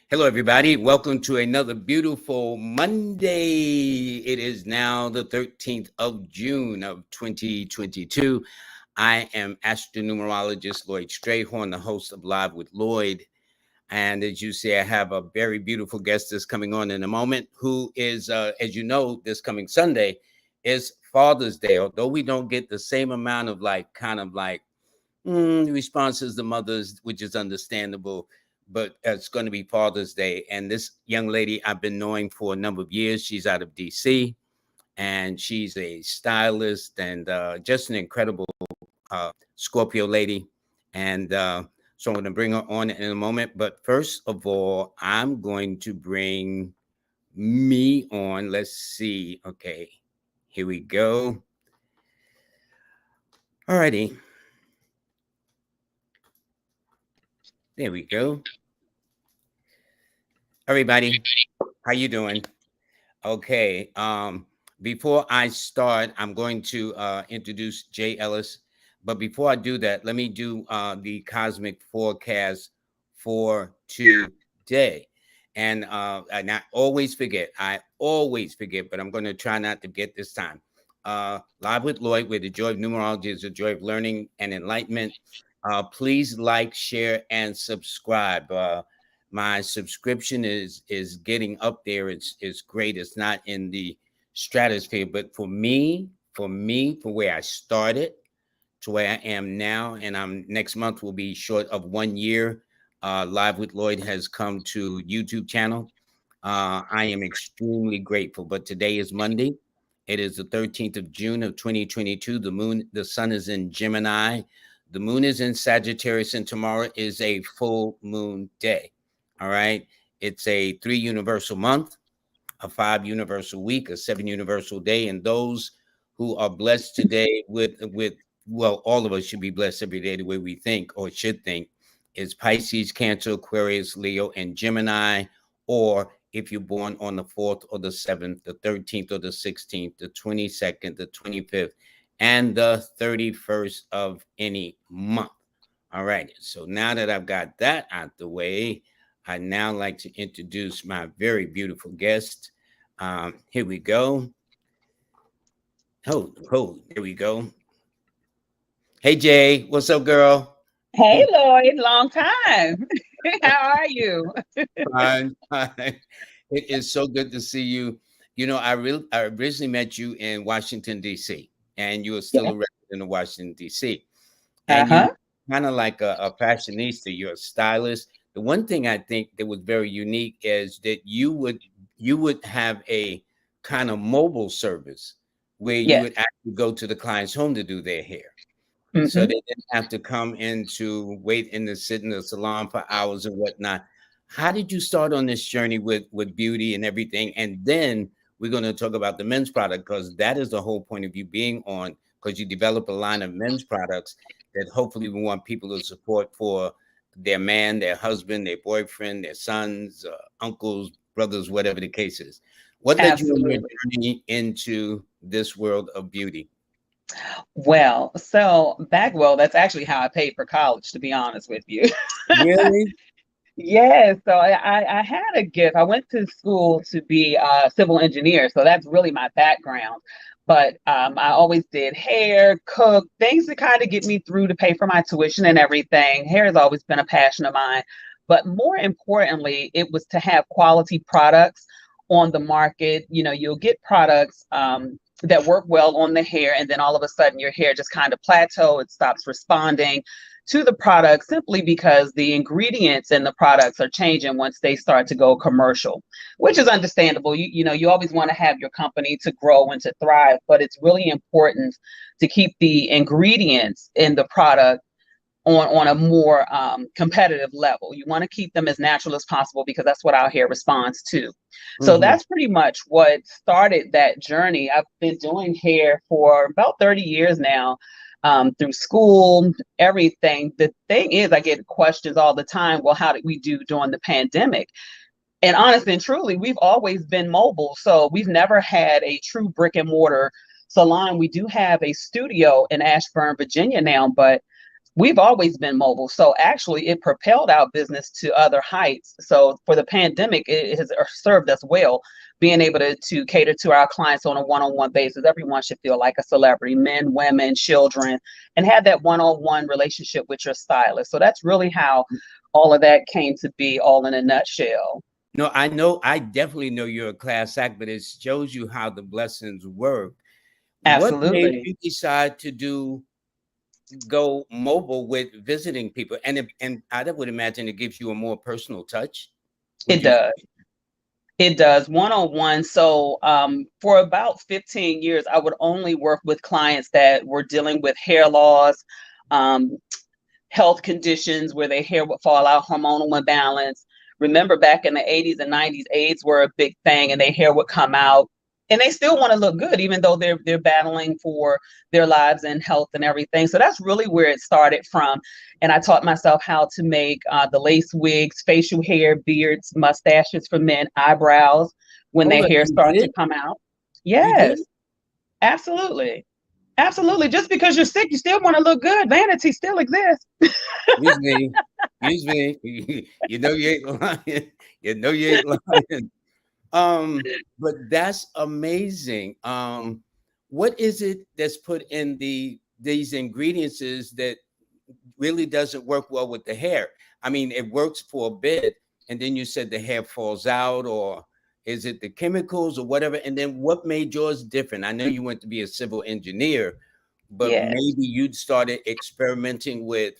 Hello, everybody. Welcome to another beautiful Monday. It is now the 13th of June of 2022. I am astronumerologist Lloyd Strayhorn, the host of Live with Lloyd. And as you see, I have a very beautiful guest that's coming on in a moment, who is, as you know, this coming Sunday is Father's Day. Although we don't get the same amount of responses to mothers, which is understandable, but it's going to be Father's Day. And this young lady I've been knowing for a number of years. She's out of DC, and she's a stylist and just an incredible Scorpio lady. And so I'm going to bring her on in a moment. But first of all, I'm going to bring me on. Let's see. Okay, here we go. All righty. There we go. Everybody, how you doing? Okay. Before I start, I'm going to introduce Jay Ellis. But before I do that, let me do the cosmic forecast for today. And I always forget. But I'm going to try not to forget this time. Live with Lloyd, where the joy of numerology is the joy of learning and enlightenment. Please like, share, and subscribe. My subscription is getting up there. It's great. It's not in the stratosphere, but for where I started to where I am now, and I'm next month will be short of 1 year. Live with Lloyd has come to YouTube channel. I am extremely grateful. But today is Monday. It is the 13th of June of 2022. The sun is in Gemini. The moon is in Sagittarius, and tomorrow is a full moon day. All right. It's a 3 universal month, a 5 universal week, a 7 universal day. And those who are blessed today well, all of us should be blessed every day the way we think or should think, is Pisces, Cancer, Aquarius, Leo, and Gemini. Or if you're born on the 4th or the 7th, the 13th or the 16th, the 22nd, the 25th, and the 31st of any month. All right. So now that I've got that out the way, I now like to introduce my very beautiful guest. Here we go. There we go. Hey, Jay, what's up, girl? Hey Lloyd, long time. How are you? Fine, fine. It is so good to see you. You know, I originally met you in Washington D.C., and you are still Yeah. a resident of Washington D.C. And you Uh-huh. kind of like a fashionista. You're a stylist. The one thing I think that was very unique is that you would have a kind of mobile service where you Yes. would actually go to the client's home to do their hair. So Hmm. they didn't have to come in to wait in the sit in the salon for hours and whatnot. How did you start on this journey with beauty and everything? And then we're going to talk about the men's product, because that is the whole point of you being on, because you develop a line of men's products that hopefully we want people to support for their man, their husband, their boyfriend, their sons, uncles, brothers, whatever the case is. What led you on your Absolutely. journey into this world of beauty? Well, that's actually how I paid for college, to be honest with you. Really? Yes, so I had a gift. I went to school to be a civil engineer, so that's really my background. But I always did hair, cook, things to kind of get me through to pay for my tuition and everything. Hair has always been a passion of mine. But more importantly, it was to have quality products on the market. You know, you'll get products that work well on the hair, and then all of a sudden your hair just kind of plateau, it stops responding to the product simply because the ingredients in the products are changing once they start to go commercial, which is understandable. You know, you always want to have your company to grow and to thrive, but it's really important to keep the ingredients in the product on a more competitive level. You want to keep them as natural as possible because that's what our hair responds to. So Hmm. that's pretty much what started that journey. I've been doing hair for about 30 years now, through school, everything. The thing is, I get questions all the time. Well, how did we do during the pandemic? And honestly and truly, we've always been mobile. So we've never had a true brick and mortar salon. We do have a studio in Ashburn, Virginia now, but We've always been mobile. So actually, it propelled our business to other heights. So for the pandemic, it has served us well, being able to cater to our clients on a one-on-one basis. Everyone should feel like a celebrity, men, women, children, and have that one-on-one relationship with your stylist. So that's really how all of that came to be, all in a nutshell. No, I know, I definitely know you're a class act, but it shows you how the blessings work. What made Absolutely. you decide to go mobile with visiting people? And I would imagine it gives you a more personal touch. Would It you does. say? It does one-on-one. So for about 15 years, I would only work with clients that were dealing with hair loss, um, health conditions where their hair would fall out, hormonal imbalance. Remember back in the 80s and 90s, AIDS were a big thing and their hair would come out. And they still want to look good, even though they're battling for their lives and health and everything. So that's really where it started from. And I taught myself how to make the lace wigs, facial hair, beards, mustaches for men, eyebrows when Oh, their hair you starts to did? come out. You did? Yes, absolutely. Absolutely. Just because you're sick, you still want to look good. Vanity still exists. Excuse me. Excuse me. You know you ain't lying. You know you ain't lying. But that's amazing. What is it that's put in these ingredients that really doesn't work well with the hair? I mean, it works for a bit, and then you said the hair falls out, or is it the chemicals or whatever? And then what made yours different? I know you went to be a civil engineer, but Yes. maybe you'd started experimenting with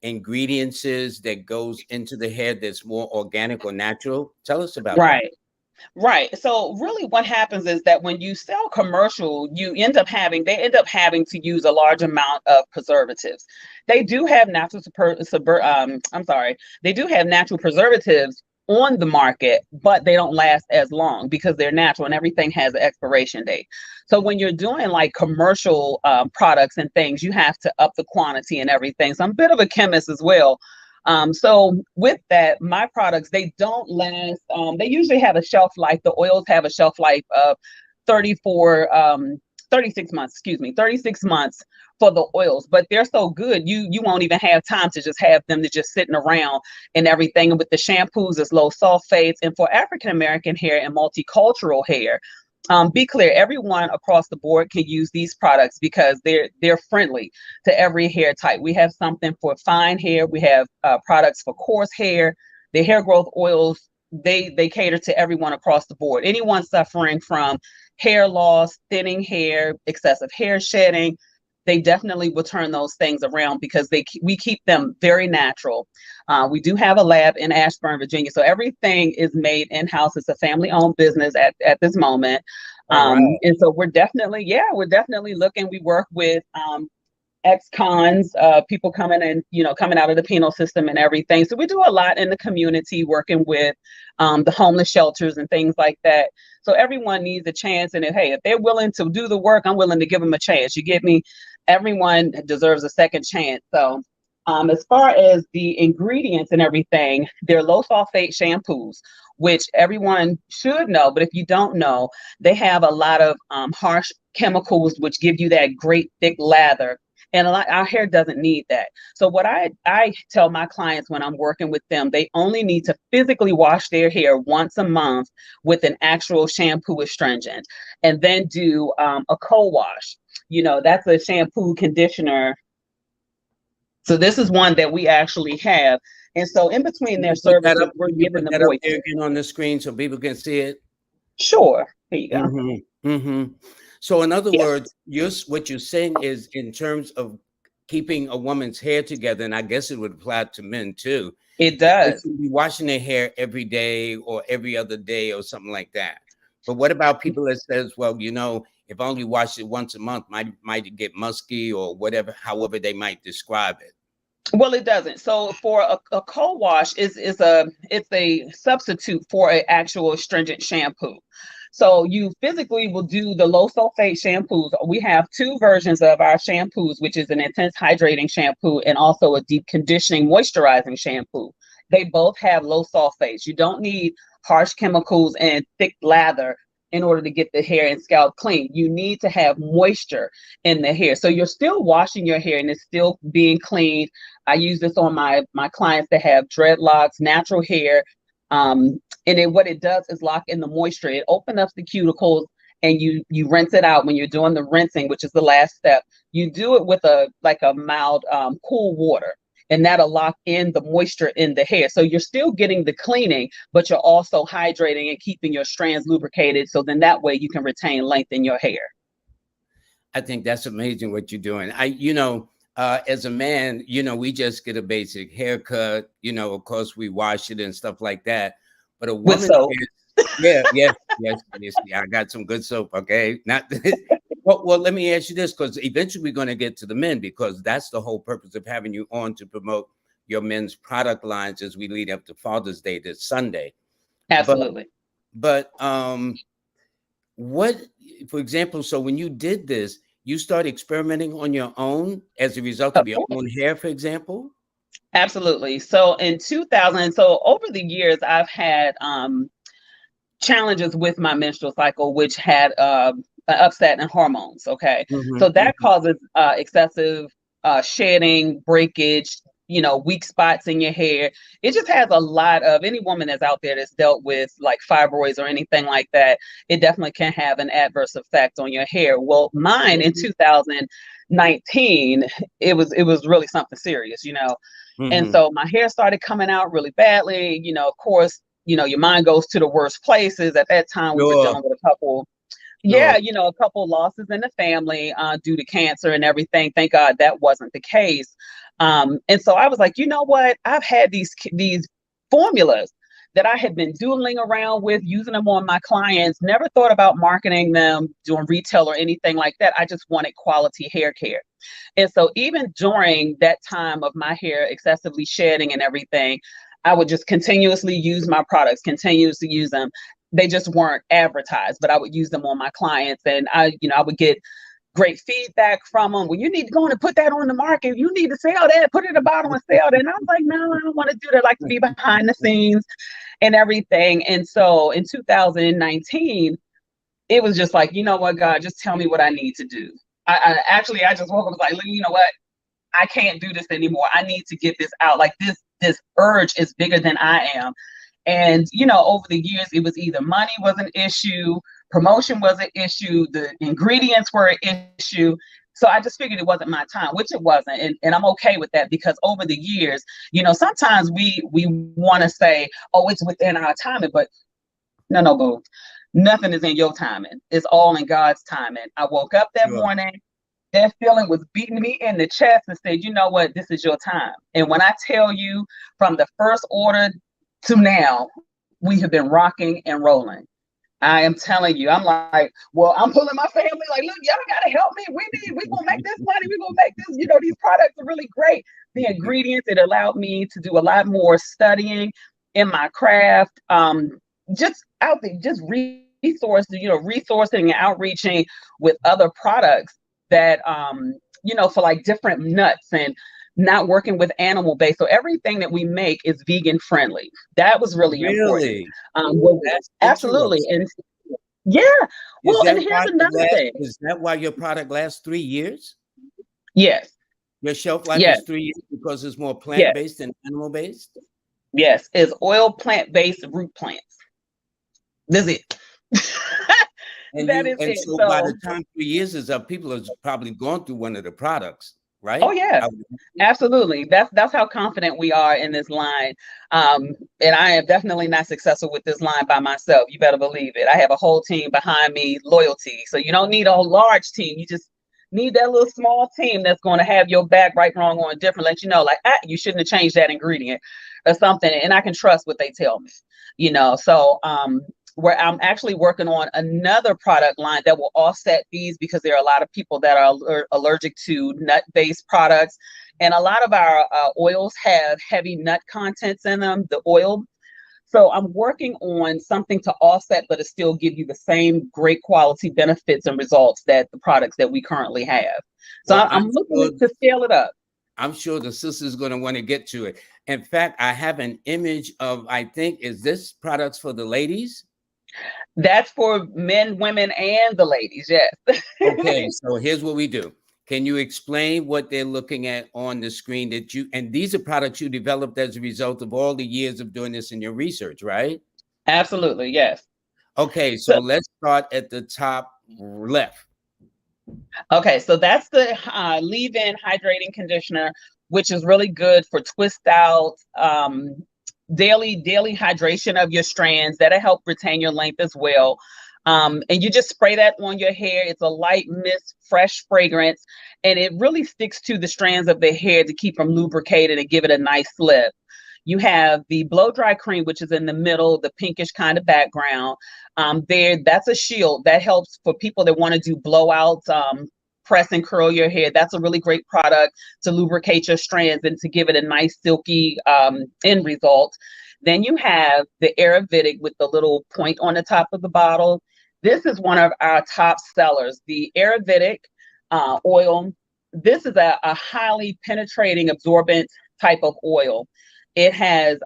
ingredients that goes into the hair that's more organic or natural. Tell us about that. Right. Right. So really what happens is that when you sell commercial, they end up having to use a large amount of preservatives. They do have they do have natural preservatives on the market, but they don't last as long because they're natural and everything has an expiration date. So when you're doing like commercial products and things, you have to up the quantity and everything. So I'm a bit of a chemist as well. So with that, my products, they don't last. They usually have a shelf life. The oils have a shelf life of 34, 36 months, excuse me, 36 months for the oils, but they're so good, you won't even have time to just have them to just sitting around and everything. And with the shampoos, it's low sulfates. And for African American hair and multicultural hair, be clear, everyone across the board can use these products because they're friendly to every hair type. We have something for fine hair. We have products for coarse hair. The hair growth oils, they cater to everyone across the board. Anyone suffering from hair loss, thinning hair, excessive hair shedding, they definitely will turn those things around because we keep them very natural. We do have a lab in Ashburn, Virginia, so everything is made in house. It's a family owned business at this moment, All right. and so we're definitely looking. We work with ex-cons, people coming in, coming out of the penal system and everything. So we do a lot in the community, working with the homeless shelters and things like that. So everyone needs a chance. And if they're willing to do the work, I'm willing to give them a chance. You get me? Everyone deserves a second chance. So as far as the ingredients and everything, they're low sulfate shampoos, which everyone should know. But if you don't know, they have a lot of harsh chemicals, which give you that great thick lather, and our hair doesn't need that. So what I tell my clients when I'm working with them, they only need to physically wash their hair once a month with an actual shampoo astringent, and then do a co-wash. That's a shampoo conditioner. So this is one that we actually have. And so in between Can their you put that services, up? we're Can you giving put them that up there moisture. again on the screen so people can see it? Sure. Here you go. Mm-hmm. So in other Yes, words, what you're saying is in terms of keeping a woman's hair together, and I guess it would apply to men too, it that they does. should be washing their hair every day or every other day or something like that. But what about people that says, well, if I only wash it once a month, might get musky or whatever, however they might describe it. Well, it doesn't. So for a co-wash it's a substitute for an actual astringent shampoo. So you physically will do the low sulfate shampoos. We have two versions of our shampoos, which is an intense hydrating shampoo and also a deep conditioning moisturizing shampoo. They both have low sulfates. You don't need harsh chemicals and thick lather in order to get the hair and scalp clean. You need to have moisture in the hair. So you're still washing your hair and it's still being cleaned. I use this on my clients that have dreadlocks, natural hair. And what it does is lock in the moisture. It opens up the cuticles and you rinse it out when you're doing the rinsing, which is the last step. You do it with a mild cool water, and that'll lock in the moisture in the hair. So you're still getting the cleaning, but you're also hydrating and keeping your strands lubricated. So then that way you can retain length in your hair. I think that's amazing what you're doing. As a man, we just get a basic haircut, of course we wash it and stuff like that. But a woman, yes. I got some good soap. Okay. Not well, let me ask you this, because eventually we're going to get to the men, because that's the whole purpose of having you on, to promote your men's product lines as we lead up to Father's Day this Sunday. Absolutely. But what, for example, so when you did this, you started experimenting on your own as a result of your own hair, for example? Absolutely. So in 2000, so over the years, I've had challenges with my menstrual cycle, which had an upset in hormones. Okay. So that causes excessive shedding, breakage, weak spots in your hair. It just has a lot of, any woman that's out there that's dealt with like fibroids or anything like that, it definitely can have an adverse effect on your hair. Well, mine in 2019, it was really something serious, And so my hair started coming out really badly. Of course, your mind goes to the worst places. At that time, we were dealing with a couple losses in the family due to cancer and everything. Thank God that wasn't the case. And so I was like, you know what? I've had these formulas that I had been doodling around with, using them on my clients, never thought about marketing them, doing retail or anything like that. I just wanted quality hair care. And so even during that time of my hair excessively shedding and everything, I would just continuously use my products, continuously use them. They just weren't advertised, but I would use them on my clients, and I would get great feedback from them. Well, you need to go and put that on the market. You need to sell that, put it in a bottle and sell that. And I was like, no, I don't want to do that. I like to be behind the scenes and everything. And so in 2019, it was just like, you know what, God, just tell me what I need to do. I just woke up and was like, you know what? I can't do this anymore. I need to get this out. Like this urge is bigger than I am. And, over the years, it was either money was an issue, promotion was an issue, the ingredients were an issue. So I just figured it wasn't my time, which it wasn't. And I'm okay with that, because over the years, sometimes we want to say, oh, it's within our timing, but no, boo. Nothing is in your timing. It's all in God's timing. I woke up that morning. That feeling was beating me in the chest and said, you know what, this is your time. And when I tell you, from the first order to now, we have been rocking and rolling. I am telling you, I'm like, well, I'm pulling my family, like, look, y'all gotta help me. We gonna make this money. We gonna make this, these products are really great. The ingredients, it allowed me to do a lot more studying in my craft. Just out there, just resourcing and outreaching with other products that, for like different nuts, and not working with animal based. So everything that we make is vegan friendly. That was really important. Absolutely. And yeah. Well, and here's another thing. Is that why your product lasts 3 years? Yes. Your shelf life is 3 years because it's more plant-based than animal-based? Yes. It's oil, plant-based, root plants. That's it. And so by the time 3 years is up, people are probably going through one of the products, right? Oh yeah, absolutely. That's how confident we are in this line. And I am definitely not successful with this line by myself. You better believe it. I have a whole team behind me, loyalty. So you don't need a large team. You just need that little small team that's going to have your back, right, wrong, or indifferent, let you know, like, you shouldn't have changed that ingredient or something. And I can trust what they tell me, So where I'm actually working on another product line that will offset these, because there are a lot of people that are allergic to nut-based products. And a lot of our oils have heavy nut contents in them, the oil. So I'm working on something to offset, but to still give you the same great quality benefits and results that the products that we currently have. So I'm looking to scale it up. I'm sure the sister's going to want to get to it. In fact, I have an image of, I think, is this products for the ladies? That's for men, women, and the ladies. Yes. Okay, so here's what we do. Can you explain what they're looking at on the screen that you, and these are products you developed as a result of all the years of doing this in your research, right? Absolutely. Yes. Okay, so So, let's start at the top left. okay. So that's the leave-in hydrating conditioner, which is really good for twist out, daily hydration of your strands. That'll help retain your length as well. And you just spray that on your hair. It's a light mist, fresh fragrance, and it really sticks to the strands of the hair to keep them lubricated and give it a nice slip. You have the blow dry cream, which is in the middle, the pinkish kind of background. That's a shield that helps for people that want to do blowouts, press and curl your hair. That's a really great product to lubricate your strands and to give it a nice silky end result. Then you have the Ayurvedic with the little point on the top of the bottle. This is one of our top sellers, the Ayurvedic oil. This is a highly penetrating, absorbent type of oil. It has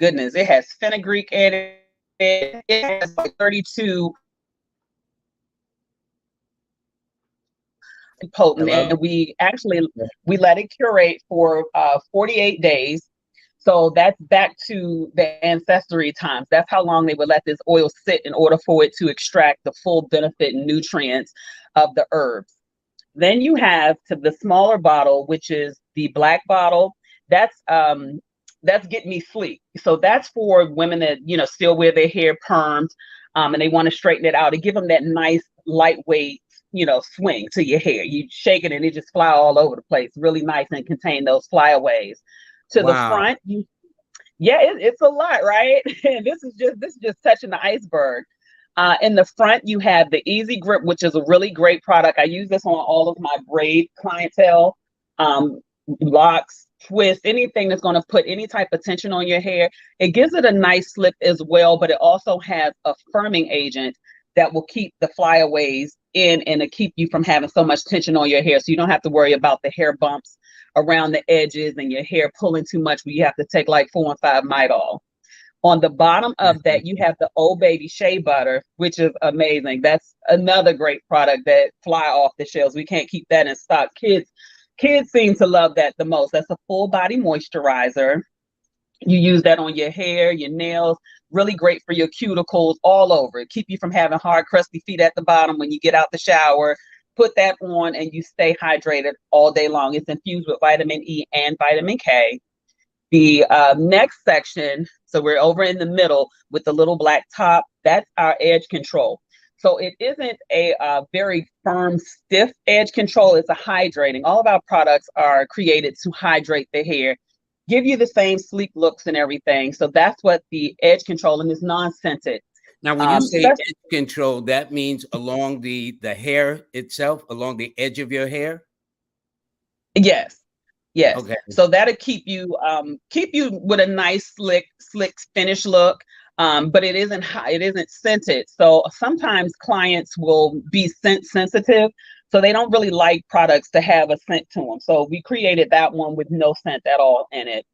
goodness, it has fenugreek in it. It has like 32 potent, Hello? and we let it curate for 48 days. So that's back to the ancestry times. That's how long they would let this oil sit in order for it to extract the full benefit and nutrients of the herbs. Then you have to the smaller bottle, which is the black bottle. That's Get Me Sleek. So that's for women that still wear their hair permed, and they want to straighten it out and give them that nice lightweight swing to your hair. You shake it and it just fly all over the place. Really nice and contain those flyaways. To the Wow. front, it's a lot, right? And this is just touching the iceberg. In the front, you have the Easy Grip, which is a really great product. I use this on all of my braid clientele, locks, twists, anything that's going to put any type of tension on your hair. It gives it a nice slip as well, but it also has a firming agent that will keep the flyaways in and to keep you from having so much tension on your hair. So you don't have to worry about the hair bumps around the edges and your hair pulling too much where you have to take like 4 and 5 Midol. On the bottom of that, you have the Old Baby Shea Butter, which is amazing. That's another great product that fly off the shelves. We can't keep that in stock. Kids seem to love that the most. That's a full body moisturizer. You use that on your hair, your nails, really great for your cuticles, all over. Keep you from having hard, crusty feet at the bottom when you get out the shower. Put that on and you stay hydrated all day long. It's infused with vitamin E and vitamin K. The next section, so we're over in the middle with the little black top, that's our edge control. So it isn't a very firm, stiff edge control. It's a hydrating. All of our products are created to hydrate the hair, give you the same sleek looks and everything. So that's what the edge control, and it's non-scented. Now, when you say That's edge control, that means along the hair itself, along the edge of your hair? Yes. Yes. Okay. So that'll keep you with a nice slick finish look. But it isn't scented. So sometimes clients will be scent sensitive. So they don't really like products to have a scent to them. So we created that one with no scent at all in it.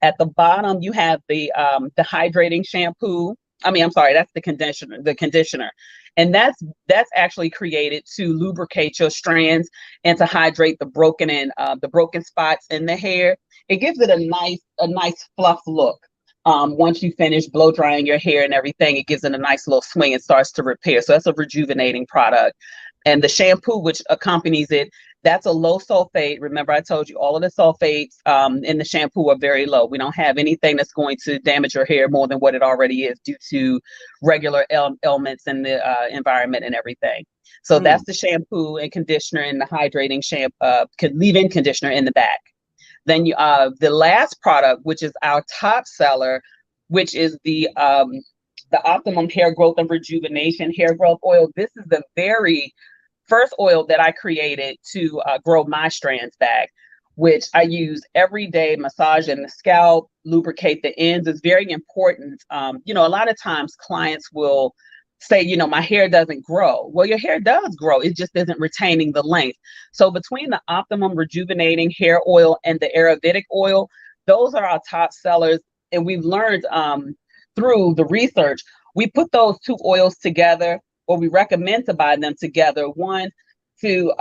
At the bottom, you have the hydrating shampoo. I'm sorry, that's the conditioner. And that's actually created to lubricate your strands and to hydrate the broken spots in the hair. It gives it a nice fluff look. Once you finish blow drying your hair and everything, it gives it a nice little swing and starts to repair. So that's a rejuvenating product. And the shampoo which accompanies it, that's a low sulfate. Remember, I told you all of the sulfates in the shampoo are very low. We don't have anything that's going to damage your hair more than what it already is due to regular elements in the environment and everything. So Hmm. that's the shampoo and conditioner and the hydrating leave-in conditioner in the back. Then the last product, which is our top seller, which is the Optimum Hair Growth and Rejuvenation Hair Growth Oil. This is the very first oil that I created to grow my strands back, which I use every day, massage in the scalp, lubricate the ends is very important. A lot of times clients will say, my hair doesn't grow. Well, your hair does grow. It just isn't retaining the length. So between the Optimum Rejuvenating Hair Oil and the Ayurvedic oil, those are our top sellers. And we've learned through the research, we put those two oils together, or we recommend to buy them together. One, to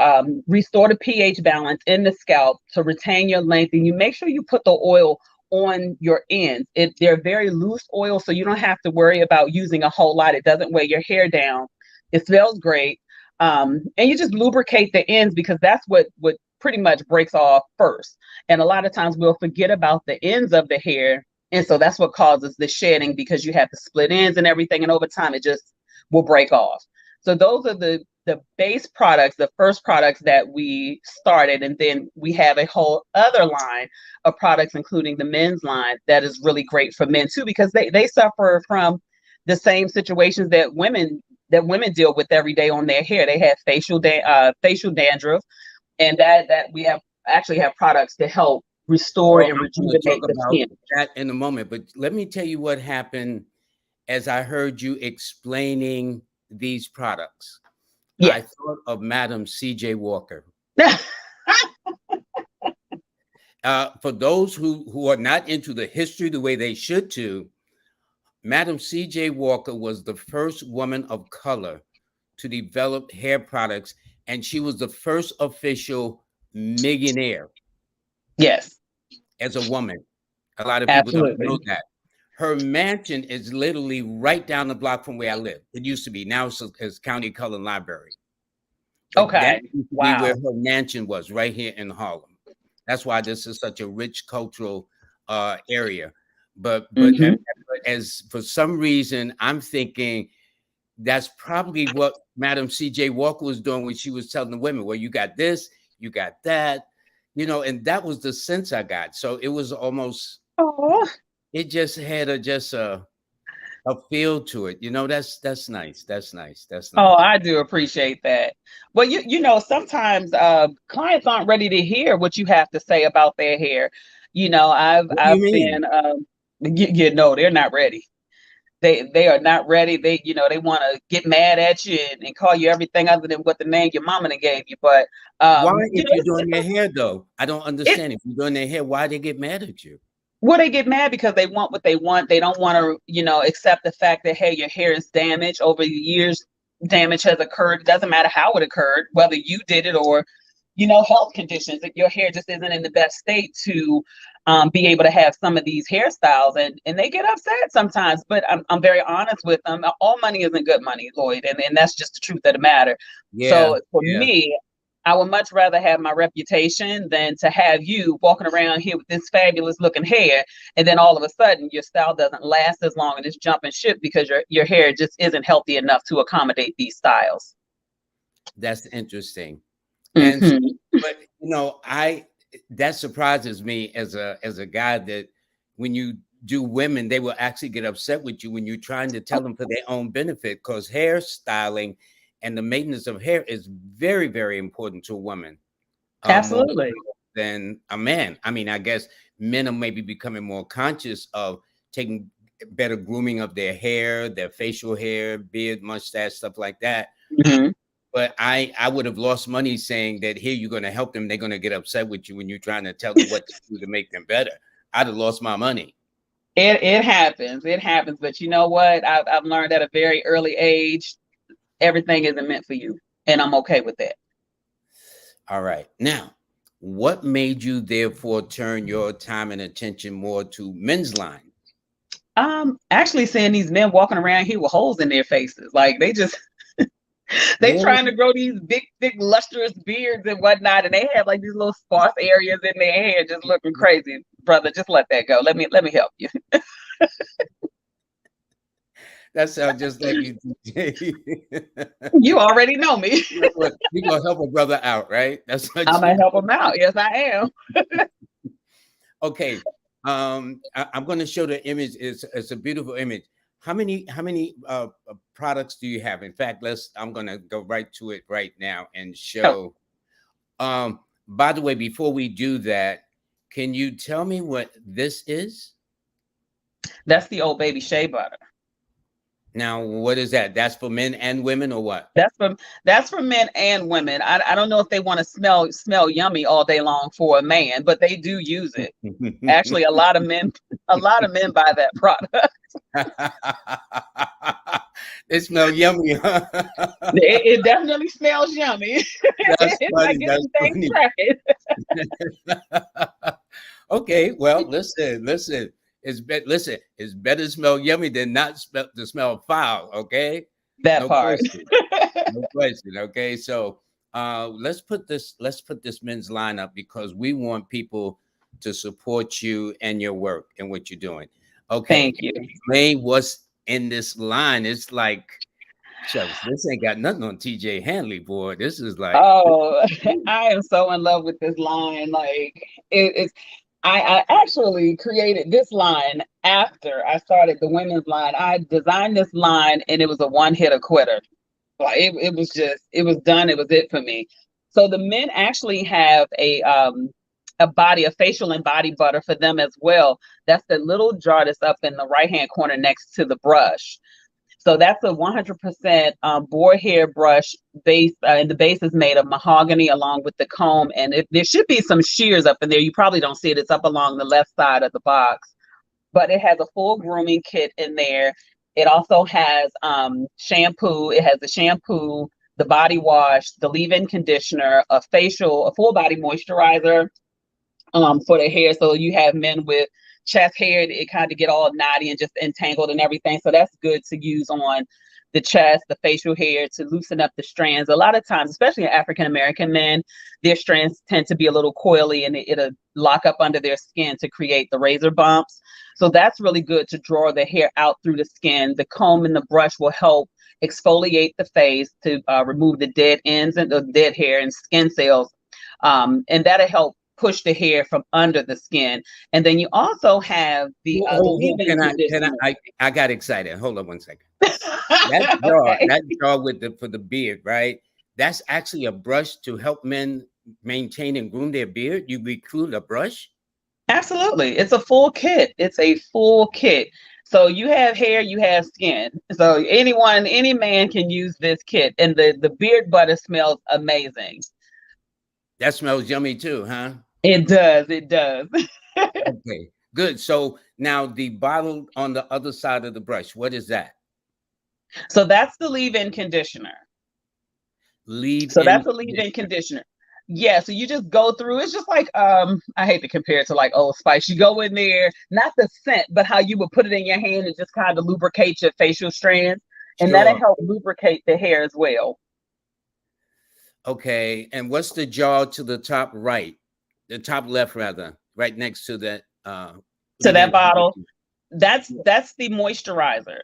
restore the pH balance in the scalp, to retain your length, and you make sure you put the oil on your ends. They're very loose oil, so you don't have to worry about using a whole lot. It doesn't weigh your hair down. It smells great. And you just lubricate the ends, because that's what pretty much breaks off first. And a lot of times we'll forget about the ends of the hair. And so that's what causes the shedding, because you have the split ends and everything. And over time, it just will break off. So those are the base products, the first products that we started. And then we have a whole other line of products, including the men's line, that is really great for men too, because they suffer from the same situations that women deal with every day on their hair. They have facial dandruff, and that we actually have products to help restore Well, and I'm going to rejuvenate talk the about skin. that in a moment, but let me tell you what happened as I heard you explaining these products. I Yes. thought of Madam C.J. Walker. For those who are not into the history the way they should to, Madam C.J. Walker was the first woman of color to develop hair products, and she was the first official millionaire Yes, as a woman. A lot of people don't know absolutely. that. Her mansion is literally right down the block from where I live. It used to be. Now it's County Cullen Library. But that Okay. used to be where Wow. her mansion was, right here in Harlem. That's why this is such a rich cultural area. But Hmm. as for some reason, I'm thinking that's probably what Madam C.J. Walker was doing when she was telling the women, well, you got this, you got that, and that was the sense I got. So it was almost, Oh, it just had a feel to it. That's nice. That's nice. That's oh, nice. I do appreciate that. Well, sometimes clients aren't ready to hear what you have to say about their hair. What do you I've mean? been they're not ready. They are not ready. They want to get mad at you and call you everything other than what the name your mama done gave you. But Why, if you're doing their it's hair, though? I don't it understand. If you're doing their hair, why they get mad at you? well, they get mad because they want what they want. They don't want to, accept the fact that, hey, your hair is damaged over the years. Damage has occurred. It doesn't matter how it occurred, whether you did it or, health conditions. That your hair just isn't in the best state to be able to have some of these hairstyles, and they get upset sometimes. But I'm very honest with them. All money isn't good money, Lloyd, and that's just the truth of the matter. Yeah, So for yeah. me, I would much rather have my reputation than to have you walking around here with this fabulous looking hair, and then all of a sudden your style doesn't last as long and it's jumping ship because your hair just isn't healthy enough to accommodate these styles. That's interesting. And Hmm. but I that surprises me as a guy that when you do women, they will actually get upset with you when you're trying to tell them for their own benefit, because hairstyling and the maintenance of hair is very, very important to a woman. More Absolutely. than a man. I mean, I guess men are maybe becoming more conscious of taking better grooming of their hair, their facial hair, beard, mustache, stuff like that. Hmm. But I would have lost money saying that here you're going to help them. They're going to get upset with you when you're trying to tell them what to do to make them better. I'd have lost my money. It happens. It happens. But you know what? I've learned at a very early age, everything isn't meant for you, and I'm okay with that. All right. Now, what made you therefore turn your time and attention more to men's line? Actually seeing these men walking around here with holes in their faces, like they Really? trying to grow these big, thick, lustrous beards and whatnot, and they have like these little sparse areas in their hair, just looking crazy. Brother, just let that go. Let me help you. That sounds just like you, DJ. You already know me. You're gonna help a brother out, right? That's I'm what gonna you. help them out. Yes, I am. Okay. I'm going to show the image. It's a beautiful image. How many products do you have? In fact, I'm going to go right to it right now and Oh, show. By the way, before we do that, can you tell me what this is? that's the old baby shea butter. Now, what is that? That's for men and women, or what? That's for men and women. I don't know if they want to smell yummy all day long for a man, but they do use it. Actually, a lot of men buy that product. It smells yummy, huh? It definitely smells yummy. That's It's like funny. getting That's things funny. cracking. Okay, well, listen. Listen, it's better to smell yummy than not to smell foul. Okay, That no part. question, no question. Okay, so let's put this men's line up because we want people to support you and your work and what you're doing. Okay, Thank you. explain what's in this line. It's like, shucks, this ain't got nothing on TJ Hanley, boy. This is like, Oh, I am so in love with this line. Like it's I actually created this line after I started the women's line. I designed this line and it was a one-hitter quitter. Like it was just it was done, it was it for me. So the men actually have a facial and body butter for them as well. That's the little jar that's up in the right hand corner next to the brush. So that's a 100% boar hair brush base, and the base is made of mahogany along with the comb. And there should be some shears up in there. You probably don't see it. It's up along the left side of the box, but it has a full grooming kit in there. It also has shampoo. It has the shampoo, the body wash, the leave-in conditioner, a full body moisturizer, for the hair. So you have men with chest hair, it kind of get all knotty and just entangled and everything. So that's good to use on the chest, the facial hair to loosen up the strands. A lot of times, especially African American men, their strands tend to be a little coily and it'll lock up under their skin to create the razor bumps. So that's really good to draw the hair out through the skin. The comb and the brush will help exfoliate the face to remove the dead ends and the dead hair and skin cells. And that'll help push the hair from under the skin. And then you also have the leave-in conditioner. I got excited. Hold on one second. That jar with the for the beard, right? That's actually a brush to help men maintain and groom their beard. You recruit a brush. Absolutely. It's a full kit. It's a full kit. So you have hair, you have skin. So any man can use this kit. And the beard butter smells amazing. That smells yummy too, huh? It does. It does. Okay, good. So now the bottle on the other side of the brush, what is that? So that's the leave-in conditioner. Leave So in that's a leave-in conditioner. conditioner. Yeah, so you just go through. It's just like I hate to compare it to like Old Spice. You go in there, not the scent, but how you would put it in your hand and just kind of lubricate your facial strands, and that'll Sure. help lubricate the hair as well. Okay. And what's the jar to the top right? The top left rather, right next to that To that leave-in bottle, conditioner. that's the moisturizer.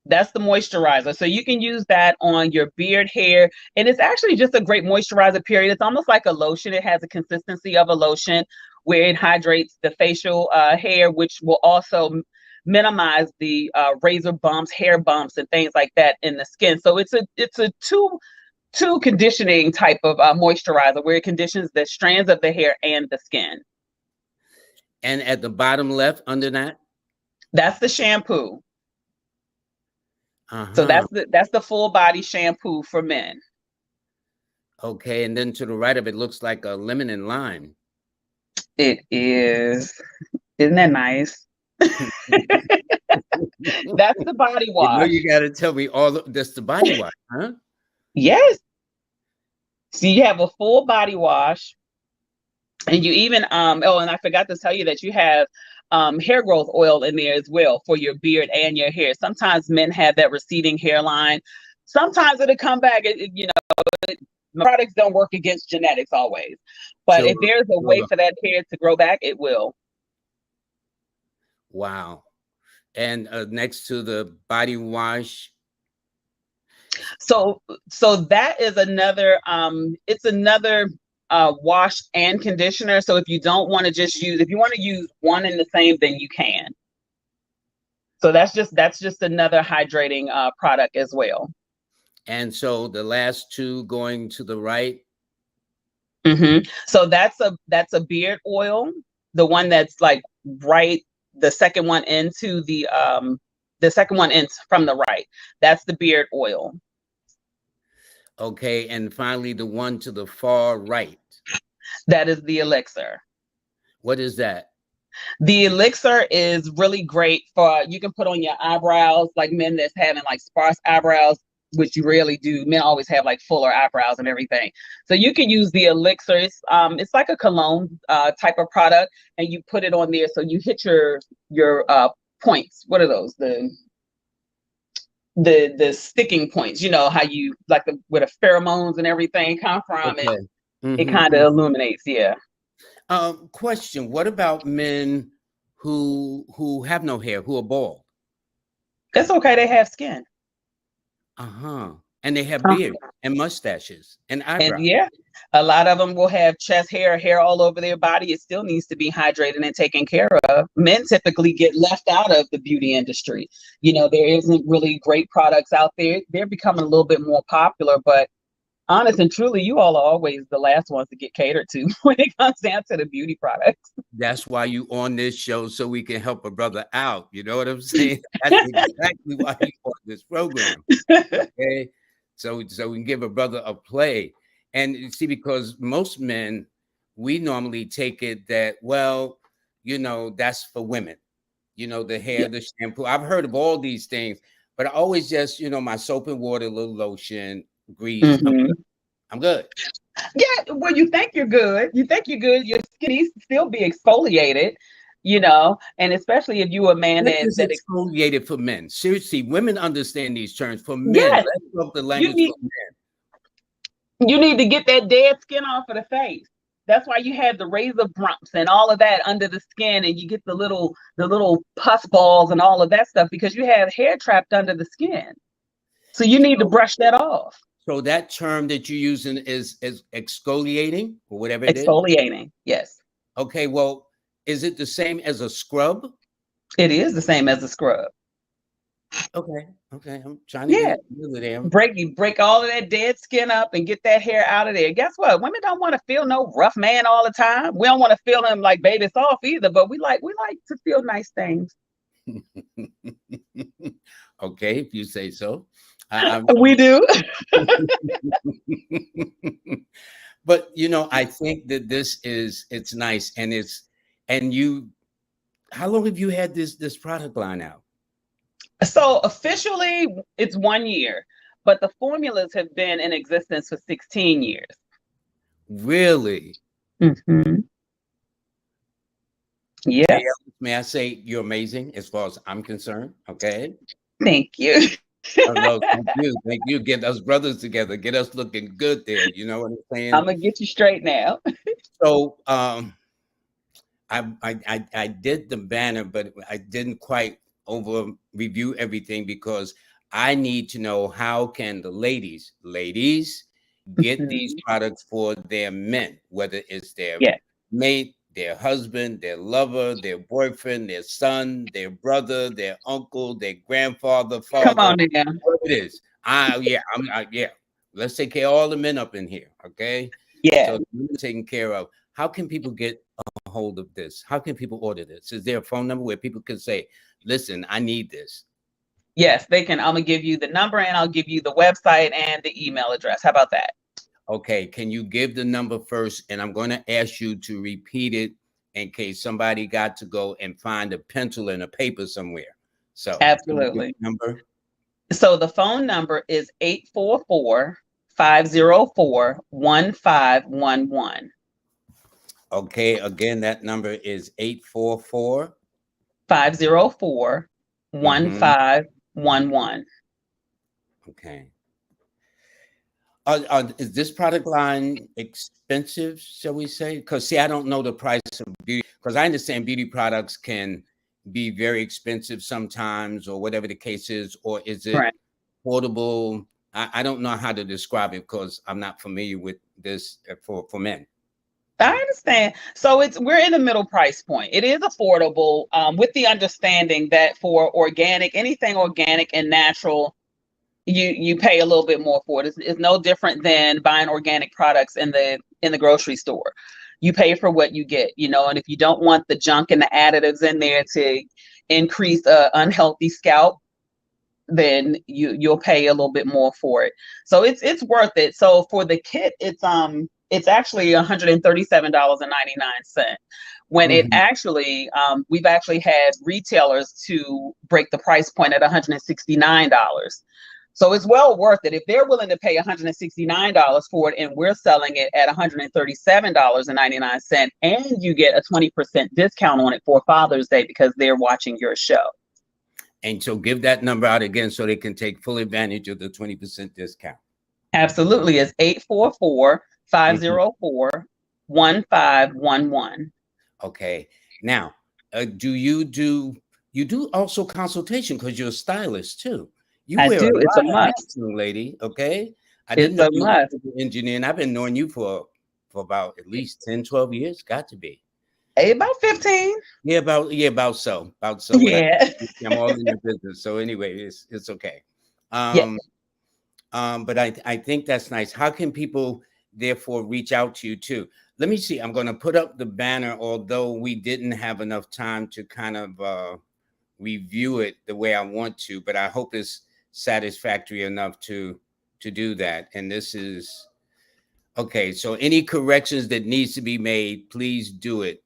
That's the moisturizer. So you can use that on your beard hair. And it's actually just a great moisturizer, period. It's almost like a lotion. It has a consistency of a lotion where it hydrates the facial hair, which will also minimize the razor bumps, hair bumps, and things like that in the skin. So it's a two conditioning type of moisturizer where it conditions the strands of the hair and the skin. And at the bottom left under that? That's the shampoo. So Uh-huh. that's the full body shampoo for men. Okay. And then to the right of it looks like a lemon and lime. It is. Isn't that nice? That's the body wash. You gotta tell me that's the body wash, huh? Yes. So you have a full body wash, and you even oh, and I forgot to tell you that you have hair growth oil in there as well for your beard and your hair. Sometimes men have that receding hairline. Sometimes it'll come back. Products don't work against genetics always, but Sure, if there's a way sure. for that hair to grow back, it will. Wow. And next to the body wash. So that is another it's another wash and conditioner. So if you don't want to just use if you want to use one in the same, then you can. So that's just another hydrating product as well. And so the last two going to the right. So that's a beard oil, the one that's like right, the second one into the second one in from the right. That's the beard oil. Okay. And finally, the one to the far right. That is the elixir. What is that? The elixir is really great for, you can put on your eyebrows, like men that's having like sparse eyebrows, which you rarely do. Men always have like fuller eyebrows and everything. So you can use the elixir. It's like a cologne type of product, and you put it on there. So you hit your points. What are those? The sticking points, you know, how you like where the pheromones and everything come from, Okay. it kind of illuminates. Yeah. Question: what about men who have no hair, who are bald? It's okay. They have skin. Uh-huh. And they have Uh, beards and mustaches and and eyebrows. yeah, a lot of them will have chest hair, hair all over their body. It still needs to be hydrated and taken care of. Men typically get left out of the beauty industry. You know, there isn't really great products out there. They're becoming a little bit more popular, but honest and truly, you all are always the last ones to get catered to when it comes down to the beauty products. That's why you on this show, so we can help a brother out. You know what I'm saying? That's exactly why you on this program. Okay. So we can give a brother a play. And you see, because most men, we normally take it that, well, you know, that's for women, you know, the hair, Yeah. the shampoo. I've heard of all these things, but I always just, you know, my soap and water, a little lotion, grease. Mhm. I'm good. Yeah, well, you think you're good. You think you're good. Your skin needs to still be exfoliated, you know, and especially if you a man What that is exfoliated for men? Seriously, women understand these terms. For men, yes, let's talk the you language need for men. you need to get that dead skin off of the face. That's why you have the razor bumps and all of that under the skin, and you get the little pus balls and all of that stuff because you have hair trapped under the skin. So you need to So, brush that off. so that term that you're using is exfoliating or whatever it is. Exfoliating. Yes, Okay, well, is it the same as a scrub? it is the same as a scrub. Okay, okay. I'm trying to get Yeah. it together there. Break all of that dead skin up and get that hair out of there. Guess what? Women don't want to feel no rough man all the time. We don't want to feel him like baby soft either, but we like to feel nice things. Okay, if you say so. I, We do. but you know, I think that it's nice and and you. How long have you had this product line out? So officially it's 1 year, but the formulas have been in existence for 16 years. Really? Hmm. Jay, Yes. may I say you're amazing as far as I'm concerned? Okay. Thank you. Well, thank you. Thank you. Get us brothers together. Get us looking good there. You know what I'm I'm saying? gonna get you straight now. So I did the banner, but I didn't quite over review everything because I need to know how can the ladies get these Mhm. products for their men, whether it's their Yeah. mate, their husband, their lover, their boyfriend, their son, their brother, their uncle, their grandfather, Come father, on now. whatever it is. Yeah. Let's take care of all the men up in here, okay? Yeah. So taken care of. How can people get a hold of this? How can people order this? Is there a phone number where people can say, "Listen, I need this"? Yes, they can. I'm gonna give you the number and I'll give you the website and the email address. How about that? Okay, can you give the number first? And I'm going to ask you to repeat it in case somebody got to go and find a pencil and a paper somewhere. So, can you give Absolutely. the number? So the phone number is 844-504-1511. Okay, again, that number is 844. 504 Mm-hmm. 1511. Okay. Is this product line expensive, shall we say? Because see, I don't know the price of beauty. Because I understand beauty products can be very expensive sometimes, or whatever the case is. Or is it Right. portable? I don't know how to describe it because I'm not familiar with this for men. I understand. So we're in the middle price point. It is affordable, with the understanding that for organic, anything organic and natural, you pay a little bit more for it. It's no different than buying organic products in the grocery store. You pay for what you get, you know, and if you don't want the junk and the additives in there to increase a unhealthy scalp, then you'll pay a little bit more for it. So it's worth it. So for the kit, it's it's actually $137.99 when it Mhm. actually we've actually had retailers to break the price point at $169. So it's well worth it if they're willing to pay $169 for it, and we're selling it at $137.99, and you get a 20% discount on it for Father's Day because they're watching your show. And so give that number out again so they can take full advantage of the 20% discount. Absolutely. It's 844 Mhm. 504 1511. Okay. Now, you do also consultation because you're a stylist too? You I wear do. a It's a lot of must. hats, young lady. Okay. I didn't It's know a you were a must. civil engineer, and I've been knowing you for about at least 10, 12 years. Got to be. About 15. About so. When I Yeah. I'm all in the business. So anyway, it's okay. Yeah. Um, but I think that's nice. How can people therefore reach out to you too? Let me see. I'm going to put up the banner, although we didn't have enough time to kind of review it the way I want to, but I hope it's satisfactory enough to do that. And this is okay. So any corrections that needs to be made, please do it.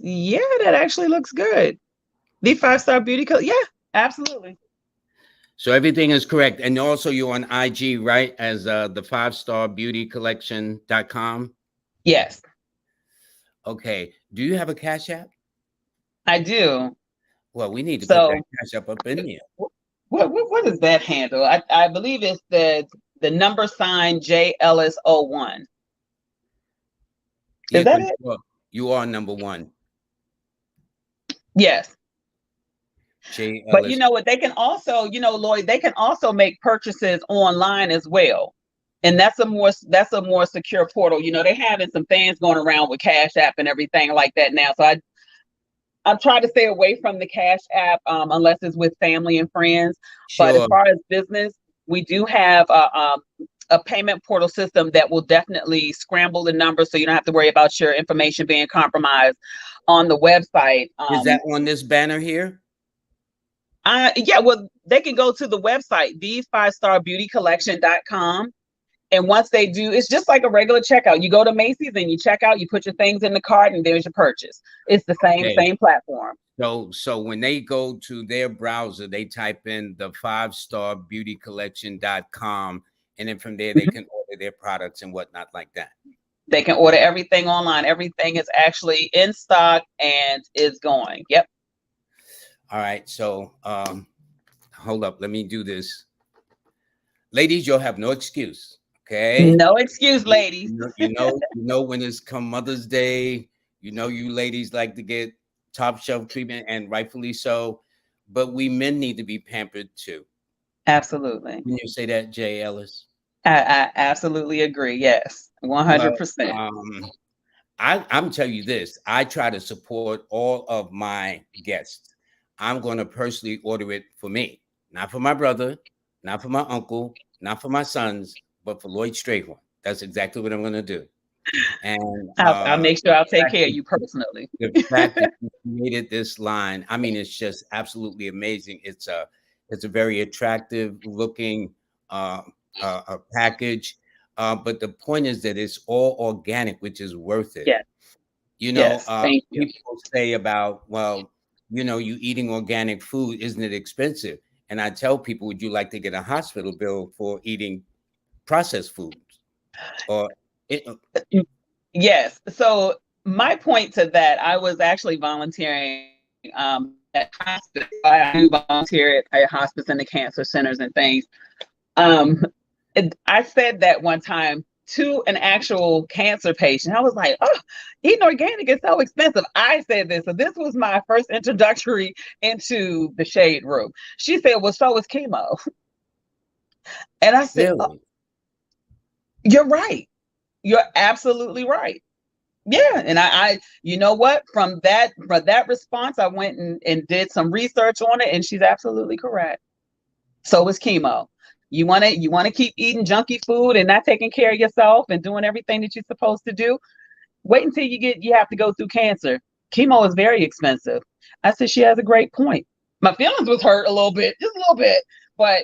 Yeah, that actually looks good. The 5-star beauty code. Yeah, absolutely. So everything is correct. And also you're on IG, right? As the 5-star beauty collection.com. Yes, Okay. Do you have a Cash App? I do. Well, we need to put that So Cash App up in there. what is that handle? I believe it's the number sign J Ellis 01. Yeah, Is that because it? you are number one. Yes. J But you Ellis. know what? They can also, Lloyd, they can also make purchases online as well. And that's a more secure portal. They're having some things going around with Cash App and everything like that now. So I try to stay away from the Cash App unless it's with family and friends. But as Sure. far as business, we do have a payment portal system that will definitely scramble the numbers so you don't have to worry about your information being compromised on the website. Is that on this banner here? Yeah, well, they can go to the website, the5starbeautycollection.com. And once they do, it's just like a regular checkout. You go to Macy's and you check out, you put your things in the cart, and there's your purchase. It's the Okay. same platform. So when they go to their browser, they type in the 5starbeautycollection.com, and then from there they Mhm. can order their products and whatnot like that. They can order everything online. Everything is actually in stock and is going. Yep. All right. So hold up, let me do this. Ladies, you'll have no excuse. Okay. No excuse, ladies. You know when it's come Mother's Day, you know you ladies like to get top shelf treatment, and rightfully so. But we men need to be pampered too. Absolutely. Can you say that, Jay Ellis? I absolutely agree. Yes. Well, 100%. um, I'm telling you this. I try to support all of my guests. I'm going to personally order it for me, not for my brother, not for my uncle, not for my sons, but for Lloyd Strayhorn. That's exactly what I'm going to do. And I'll make sure I'll take fact care of that you personally. the fact that you created this line, I mean, it's just absolutely amazing. It's a very attractive looking uh, a package, but the point is that it's all organic, which is worth it. Yes. Yes. Thank you. People say about, well, you eating organic food, isn't it expensive? And I tell people, would you like to get a hospital bill for eating processed foods? Or it, Yes. So my point to that, I was actually volunteering at hospice. I do volunteer at hospice and the cancer centers and things. Um, I said that one time to an actual cancer patient. I was like, "Oh, eating organic is so expensive." I said this, so this was my first introductory into the shade room. She said, "Well, so is chemo," and I said, "Oh, really? you're right. You're absolutely right." Yeah, and you know what? From that response, I went and did some research on it, and she's absolutely correct. So is chemo. You want to keep eating junky food and not taking care of yourself and doing everything that you're supposed to do. Wait until you have to go through cancer. Chemo is very expensive. I said she has a great point. My feelings was hurt a little bit, just a little bit, but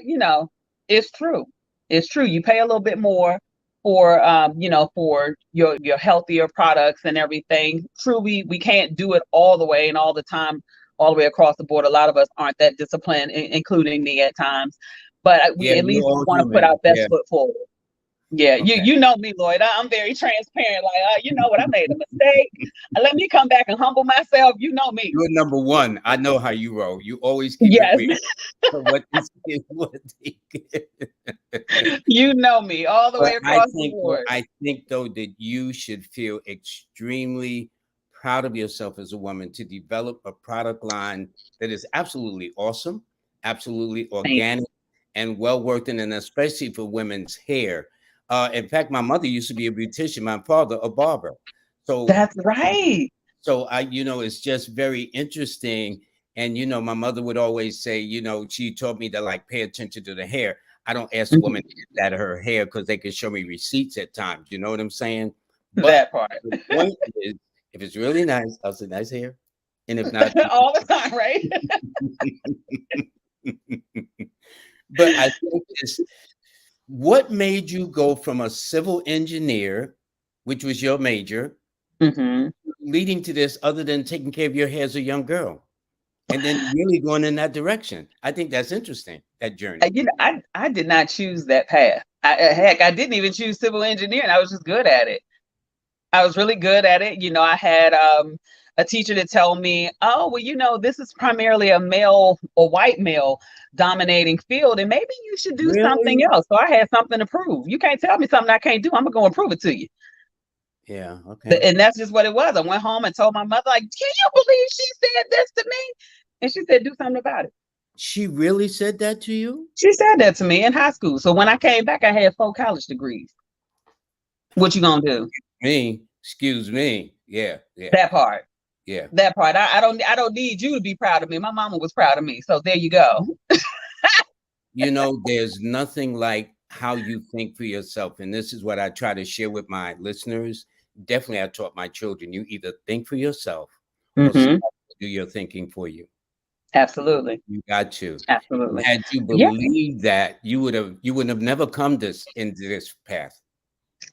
it's true. It's true. You pay a little bit more for for your healthier products and everything. True, we can't do it all the way and all the time, all the way across the board. A lot of us aren't that disciplined, including me at times. But Yeah, we at we're least all want to put our human. best Yeah. foot forward. Yeah, Okay. you know me, Lloyd. I'm very transparent. Like, you know what, I made a mistake. Let me come back and humble myself. You know me. You're number one. I know how you roll. You always keep it Yes, real. So what this is, what they get. you know me all the But way across the board. I think though that you should feel extremely proud of yourself as a woman to develop a product line that is absolutely awesome, absolutely Thank organic, and well worth it, and especially for women's hair. In fact, my mother used to be a beautician, my father a barber. So That's right. it's just very interesting. And my mother would always say, she taught me to like pay attention to the hair. I don't ask women Mhm. that her hair because they can show me receipts at times. You know what I'm saying? But That part. the point is, if it's really nice, I'll say nice hair. And if not, All the time, right? but I think it's what made you go from a civil engineer, which was your major, Hmm. leading to this other than taking care of your hair as a young girl? And then really going in that direction. I think that's interesting, that journey. I did not choose that path. Heck, I didn't even choose civil engineering. I was just good at it. I was really good at it. I had a teacher to tell me, oh, well, this is primarily a male or white male dominating field, and maybe you should do something Really? else. So I had something to prove. You can't tell me something I can't do. I'm going to prove it to you. Yeah, okay. And that's just what it was. I went home and told my mother, like, can you believe she said this to me? And she said, do something about it. She really said that to you? She said that to me in high school. So when I came back, I had 4 college degrees. What you gonna do? Excuse me. Yeah, yeah, That part. yeah. That part. I don't need you to be proud of me. My mama was proud of me. So there you go. There's nothing like how you think for yourself. And this is what I try to share with my listeners. Definitely, I taught my children, you either think for yourself or somebody Hmm. will do your thinking for you. Absolutely. You got to. And Absolutely. had you Yeah, believed that, you would have never come into this path.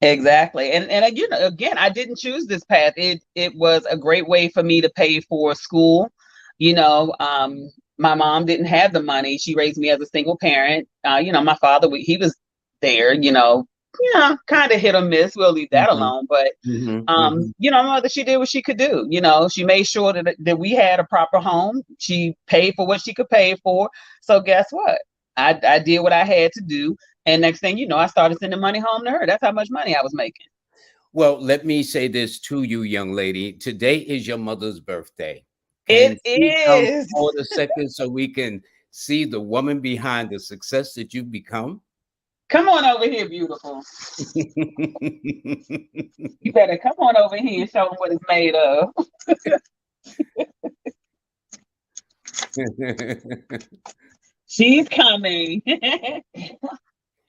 exactly. And again, I didn't choose this path. It was a great way for me to pay for school. You know, my mom didn't have the money. She raised me as a single parent. My father, he was there, yeah, kind of hit or miss. We'll leave that Mhm, alone. But mhm, mhm. my mother, she did what she could do. She made sure that we had a proper home. She paid for what she could pay for. So guess what? I did what I had to do. And next thing you know, I started sending money home to her. That's how much money I was making. Well, let me say this to you, young lady. Today is your mother's birthday. Can It she come is. forward a second so we can see the woman behind the success that you've become? Come on over here, beautiful. You better come on over here and show them what it's made of. She's coming.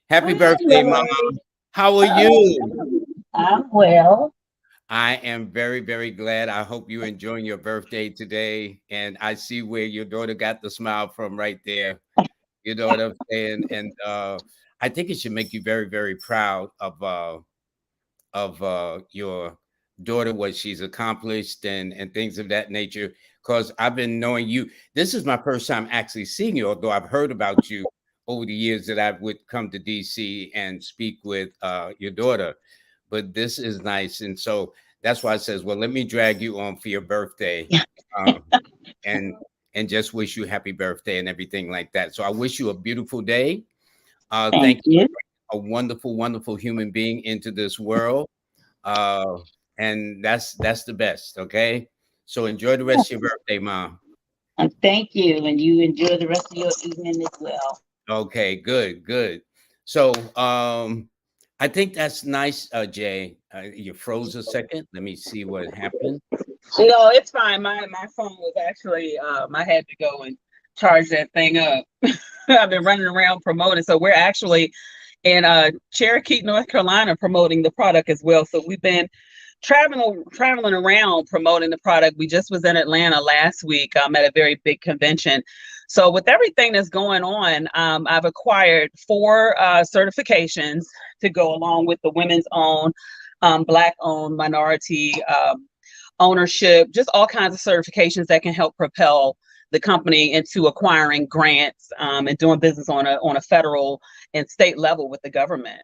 Happy Hi, birthday, Mom. Lori. How are you? Oh, I'm well. I am very, very glad. I hope you're enjoying your birthday today. And I see where your daughter got the smile from right there. You know what I'm saying? And I think it should make you very, very proud of your daughter, what she's accomplished and things of that nature. Because I've been knowing you. This is my first time actually seeing you, although I've heard about you over the years that I would come to DC and speak with your daughter. But this is nice. And so that's why I says, well, let me drag you on for your birthday. Um, and and just wish you happy birthday and everything like that. So I wish you a beautiful day. Thank Thank you you. for a wonderful, wonderful human being into this world. Uh, and that's the best. Okay. So enjoy the rest of your birthday, Mom. And thank you. And you enjoy the rest of your evening as well. Okay, good, good. So I think that's nice, Jay. You froze a second. Let me see what happened. No, it's fine. My phone was actually I had to go and charge that thing up. I've been running around promoting. So we're actually in Cherokee, North Carolina, promoting the product as well. So we've been traveling around promoting the product. We just was in Atlanta last week at a very big convention. So with everything that's going on, I've acquired 4 certifications to go along with the women's owned, Black owned, minority ownership, just all kinds of certifications that can help propel the company into acquiring grants and doing business on a federal and state level with the government.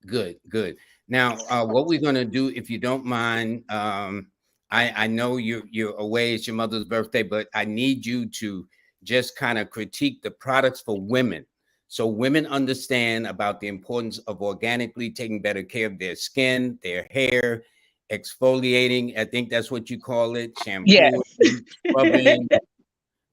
Good, good. Now, what we're going to do, if you don't mind, I know you're away. It's your mother's birthday, but I need you to just kind of critique the products for women, so women understand about the importance of organically taking better care of their skin, their hair, exfoliating. I think that's what you call it, Yes. shampoo, rubbing,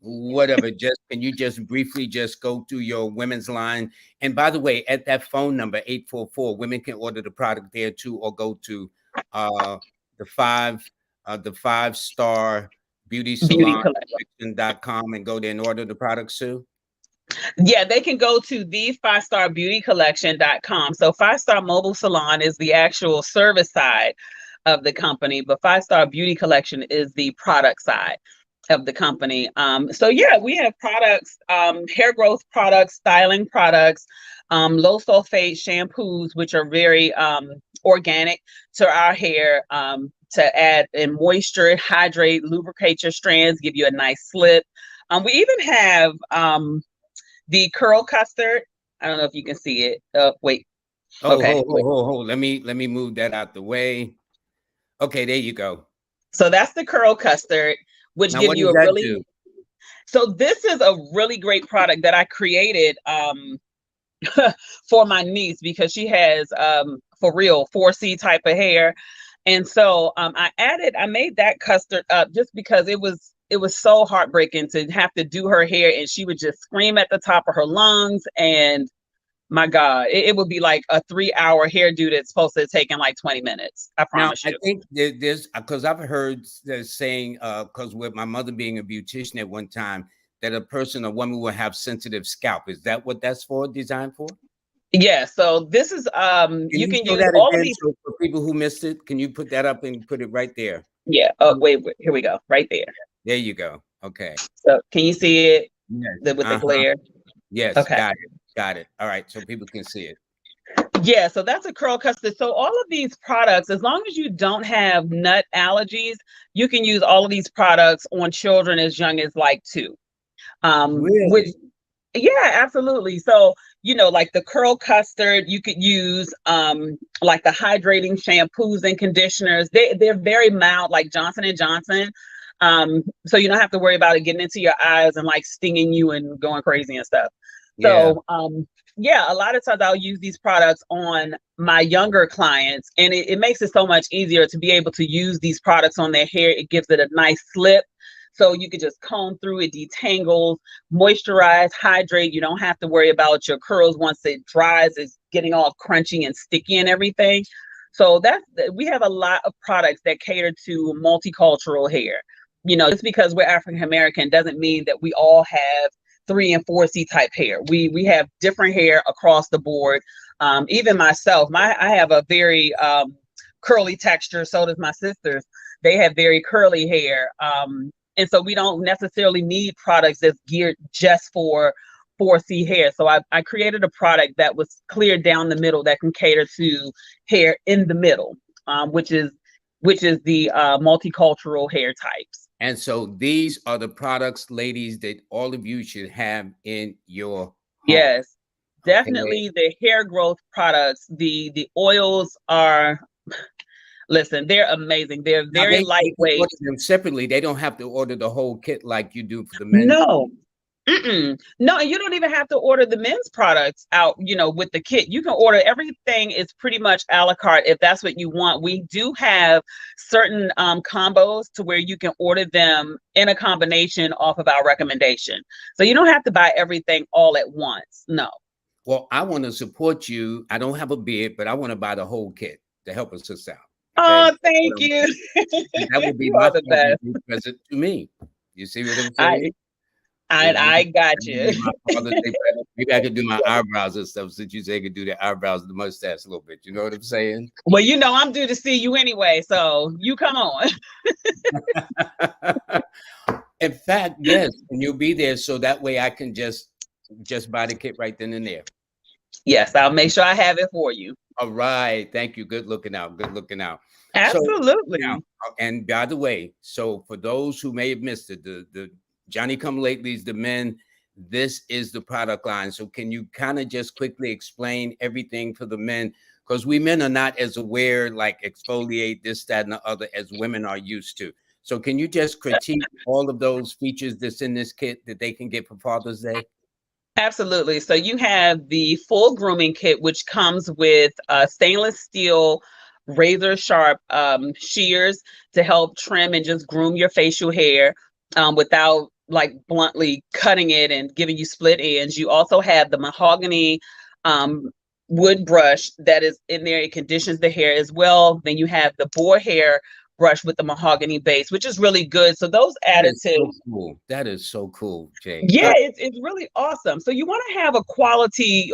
whatever. Just can you just briefly just go through your women's line? And by the way, at that phone number 844, women can order the product there too, or go to the five star beauty Beauty salon collection. .com and go there and order the products too. Yeah, they can go to the 5-star beauty collection.com. So 5-star mobile salon is the actual service side of the company, but 5-star beauty collection is the product side of the company. So yeah, we have products, hair growth products, styling products, low sulfate shampoos, which are very organic to our hair, to add in moisture, hydrate, lubricate your strands, give you a nice slip. We even have the curl custard. I don't know if you can see it. Wait. Oh, Okay. hold. Let me move that out the way. Okay, there you go. So that's the curl custard, which Now, gives what you does a that really. do? So this is a really great product that I created for my niece, because she has for real 4C type of hair. And so I made that custard up just because it was so heartbreaking to have to do her hair, and she would just scream at the top of her lungs. And my God, it would be like a 3-hour hairdo that's supposed to take in like 20 minutes. I promise you. I think there's, because I've heard the saying, because with my mother being a beautician at one time, that a woman will have sensitive scalp. Is that what that's designed for? Yeah, so this is you can use all of these. So for people who missed it, can you put that up and put it right there? Yeah. Wait, here we go. Right there. There you go. Okay. So can you see it? Yes. With the glare? Yes. Okay. Got it. All right. So people can see it. Yeah, so that's a curl custard. So all of these products, as long as you don't have nut allergies, you can use all of these products on children as young as like 2. Really? Which, yeah, absolutely. So, like the curl custard, you could use like the hydrating shampoos and conditioners. They're very mild, like Johnson and Johnson. So you don't have to worry about it getting into your eyes and like stinging you and going crazy and stuff. Yeah. So yeah, a lot of times I'll use these products on my younger clients, and it makes it so much easier to be able to use these products on their hair. It gives it a nice slip. So you could just comb through it, detangles, moisturize, hydrate. You don't have to worry about your curls once it dries. It's getting all crunchy and sticky and everything. So we have a lot of products that cater to multicultural hair. Just because we're African American doesn't mean that we all have 3 and 4C type hair. We have different hair across the board. Even myself, I have a very curly texture. So does my sisters. They have very curly hair. And so we don't necessarily need products that's geared just for 4C hair. So I created a product that was clear down the middle that can cater to hair in the middle, which is the multicultural hair types. And so these are the products, ladies, that all of you should have in your home. Yes, definitely. The hair growth products, the oils are, listen, they're amazing. They're very lightweight. Order them separately. They don't have to order the whole kit like you do for the men. No. No, and you don't even have to order the men's products out, with the kit. You can order everything. Is pretty much a la carte if that's what you want. We do have certain combos to where you can order them in a combination off of our recommendation. So you don't have to buy everything all at once. No. Well, I want to support you. I don't have a beard, but I want to buy the whole kit to help us out. Okay? Oh, thank you. That would be my present to me. You see what I'm saying? I got you. Maybe I could do my eyebrows and stuff, since you say I could do the eyebrows and the mustache a little bit. You know what I'm saying? Well, I'm due to see you anyway, so you come on. In fact, yes, and you'll be there, so that way I can just buy the kit right then and there. Yes, I'll make sure I have it for you. All right, thank you. Good looking out. Good looking out. So Absolutely. now, and by the way, so for those who may have missed it, the Johnny Come Latelys, the men, this is the product line. So can you kind of just quickly explain everything for the men? Because we men are not as aware, like exfoliate this, that, and the other, as women are used to. So can you just critique all of those features that's in this kit that they can get for Father's Day? Absolutely. So you have the full grooming kit, which comes with stainless steel razor sharp shears to help trim and just groom your facial hair without like bluntly cutting it and giving you split ends. You also have the mahogany um, wood brush that is in there. It conditions the hair as well. Then you have the boar hair brush with the mahogany base, which is really good. So those That is additives. so cool. That is so cool, Jay. Yeah, it's really awesome. So you want to have a quality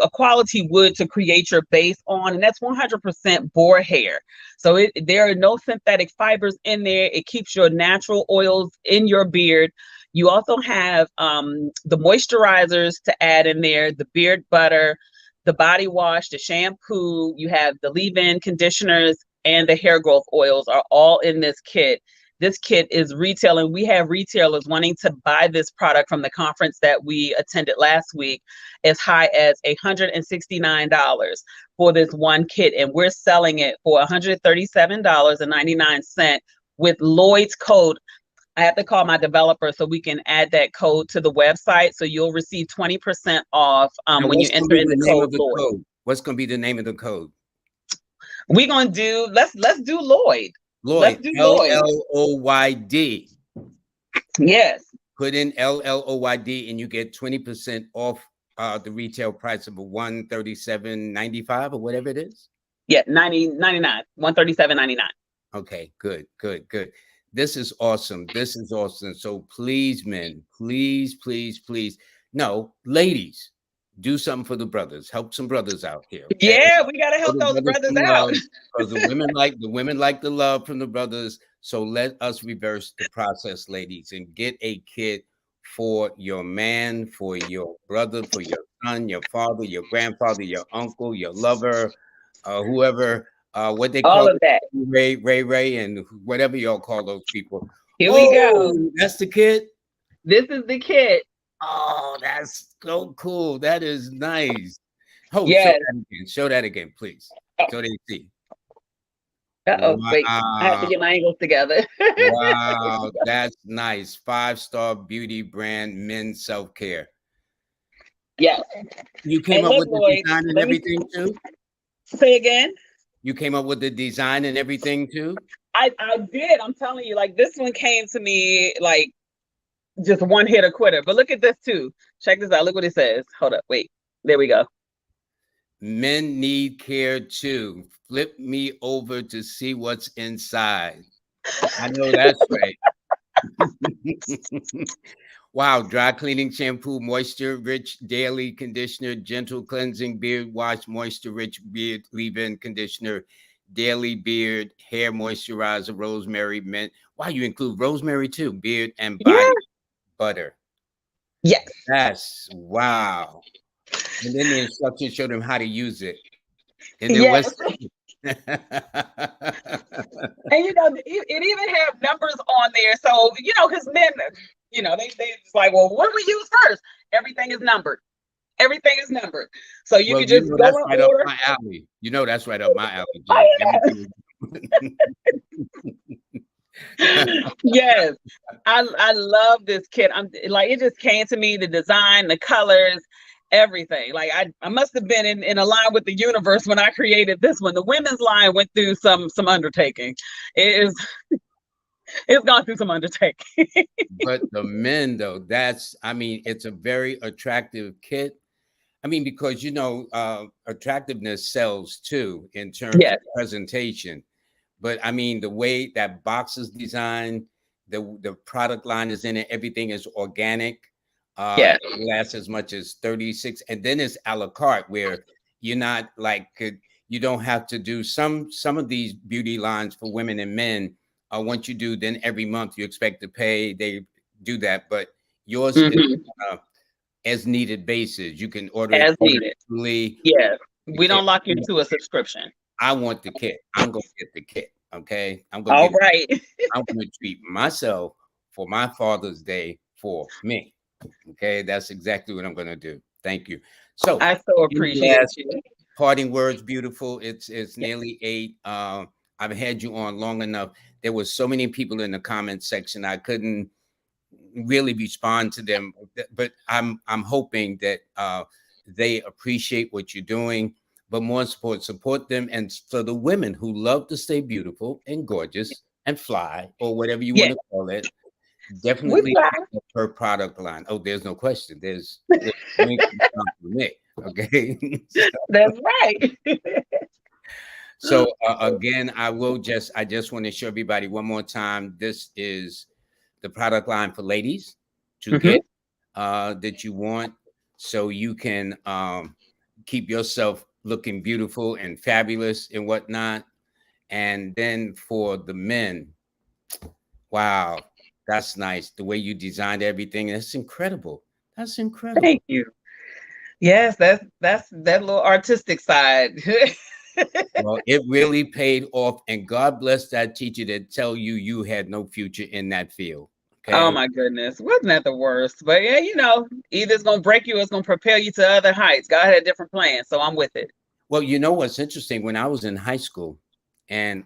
wood to create your base on, and that's 100% boar hair. So there are no synthetic fibers in there. It keeps your natural oils in your beard. You also have the moisturizers to add in there, the beard butter, the body wash, the shampoo. You have the leave-in conditioners and the hair growth oils are all in this kit. This kit is retailing. We have retailers wanting to buy this product from the conference that we attended last week as high as $169 for this one kit. And we're selling it for $137.99 with Lloyd's code. I have to call my developer so we can add that code to the website. So you'll receive 20% off when you enter in the code Lloyd. What's going to be the name of the code? We're going to do, let's do Lloyd. Lloyd, Lloyd. Yes. Put in LLOYD and you get 20% off the retail price of a $137.95 or whatever it is. Yeah, $99, $137.99. Okay, good. This is awesome. This is awesome. So please, men, please. No, ladies, do something for the brothers. Help some brothers out here. Okay? Yeah, we gotta help those brothers out. Because the women like the love from the brothers. So let us reverse the process, ladies, and get a kit for your man, for your brother, for your son, your father, your grandfather, your uncle, your lover, whoever. What they all call of that. Ray, and whatever y'all call those people. Here we go. That's the kit. This is the kit. Oh, that's so cool. That is nice. Oh, yes. Show that again, please. So they see. Wait. I have to get my angles together. Wow, that's nice. 5-star beauty brand, men's self-care. Yes. You came up with the design and everything too? Say again? You came up with the design and everything too? I did. I'm telling you, like this one came to me like just one hitter quitter. But look at this too. Check this out. Look what it says. Hold up. Wait. There we go. Men need care too. Flip me over to see what's inside. I know that's right. Wow. Dry cleaning shampoo, moisture rich daily conditioner, gentle cleansing beard wash, moisture rich beard leave-in conditioner, daily beard hair moisturizer, rosemary mint. Wow, you include rosemary too, beard and body butter. Yes. Yes. Wow. And then the instructions show them how to use it. And then yes. And you know, it even have numbers on there. So, you know, because men, you know, they just like, well, what do we use first? Everything is numbered. Everything is numbered. So you can just go that's in right order. Up my alley. You know that's right up my alley. Oh, yes. I love this kit. I'm like, it just came to me, the design, the colors, everything. Like I must have been in a line with the universe when I created this one. The women's line went through some undertaking. It's gone through some undertaking. But the men though, it's a very attractive kit. I mean, because you know, attractiveness sells too in terms of presentation. But I mean, the way that box is designed, the product line is in it, everything is organic. It lasts as much as 36, and then it's a la carte where you're not like you don't have to do some of these beauty lines for women and men. Once you do, then every month you expect to pay. do that, but yours is Mhm. as needed basis. You can order it As needed. individually. Yes. You We can't. don't lock you into a subscription. I want the kit. I'm gonna get the kit. Okay, I'm gonna All get it. right. I'm gonna treat myself for my Father's Day for me. Okay, that's exactly what I'm gonna do. Thank you. So, I so any appreciate last you. parting words? Beautiful. It's Yeah. nearly 8. I've had you on long enough. There was so many people in the comment section. I couldn't really respond to them, but I'm hoping that they appreciate what you're doing, but more support them. And for the women who love to stay beautiful and gorgeous and fly, or whatever you want Yeah. to call it, We definitely fly. her product line. Oh, there's no question. There's you ain't gonna come for me. Okay. That's right. So again, I just want to show everybody one more time. This is the product line for ladies to Mhm. get that you want, so you can keep yourself looking beautiful and fabulous and whatnot. And then for the men, wow, that's nice. The way you designed everything, that's incredible. That's incredible. Thank you. Yes, that's that little artistic side. Well, it really paid off, and God bless that teacher that tell you you had no future in that field. Oh Okay. my goodness. Wasn't that the worst? But yeah, either it's gonna break you or it's gonna propel you to other heights. God had different plans, so I'm with it. Well, you know what's interesting? When I was in high school and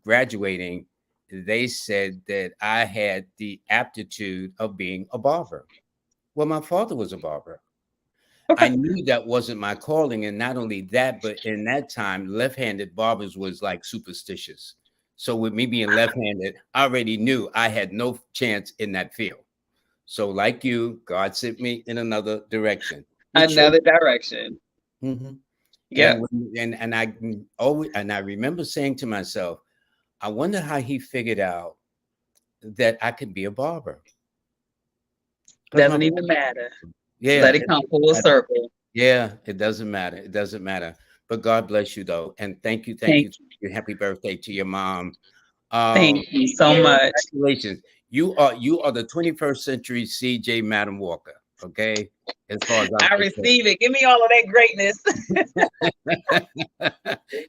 graduating, they said that I had the aptitude of being a barber. Well, my father was a barber. I Okay. knew that wasn't my calling. And not only that, but in that time, left handed barbers was like superstitious. So, with me being left handed, I already knew I had no chance in that field. So, like you, God sent me in another direction, which Another direction. Mhm. Yep. And I remember saying to myself, I wonder how he figured out that I could be a barber. Because my Doesn't even matter. yeah, Let it come full circle. yeah, it doesn't matter. It doesn't matter. But God bless you though. And thank you, thank Thank you, thank you. Happy birthday to your mom. thank Um, you so much. congratulations. You are the 21st century CJ Madam Walker. Okay. As far as I'm I concerned. receive it. Give me all of that greatness.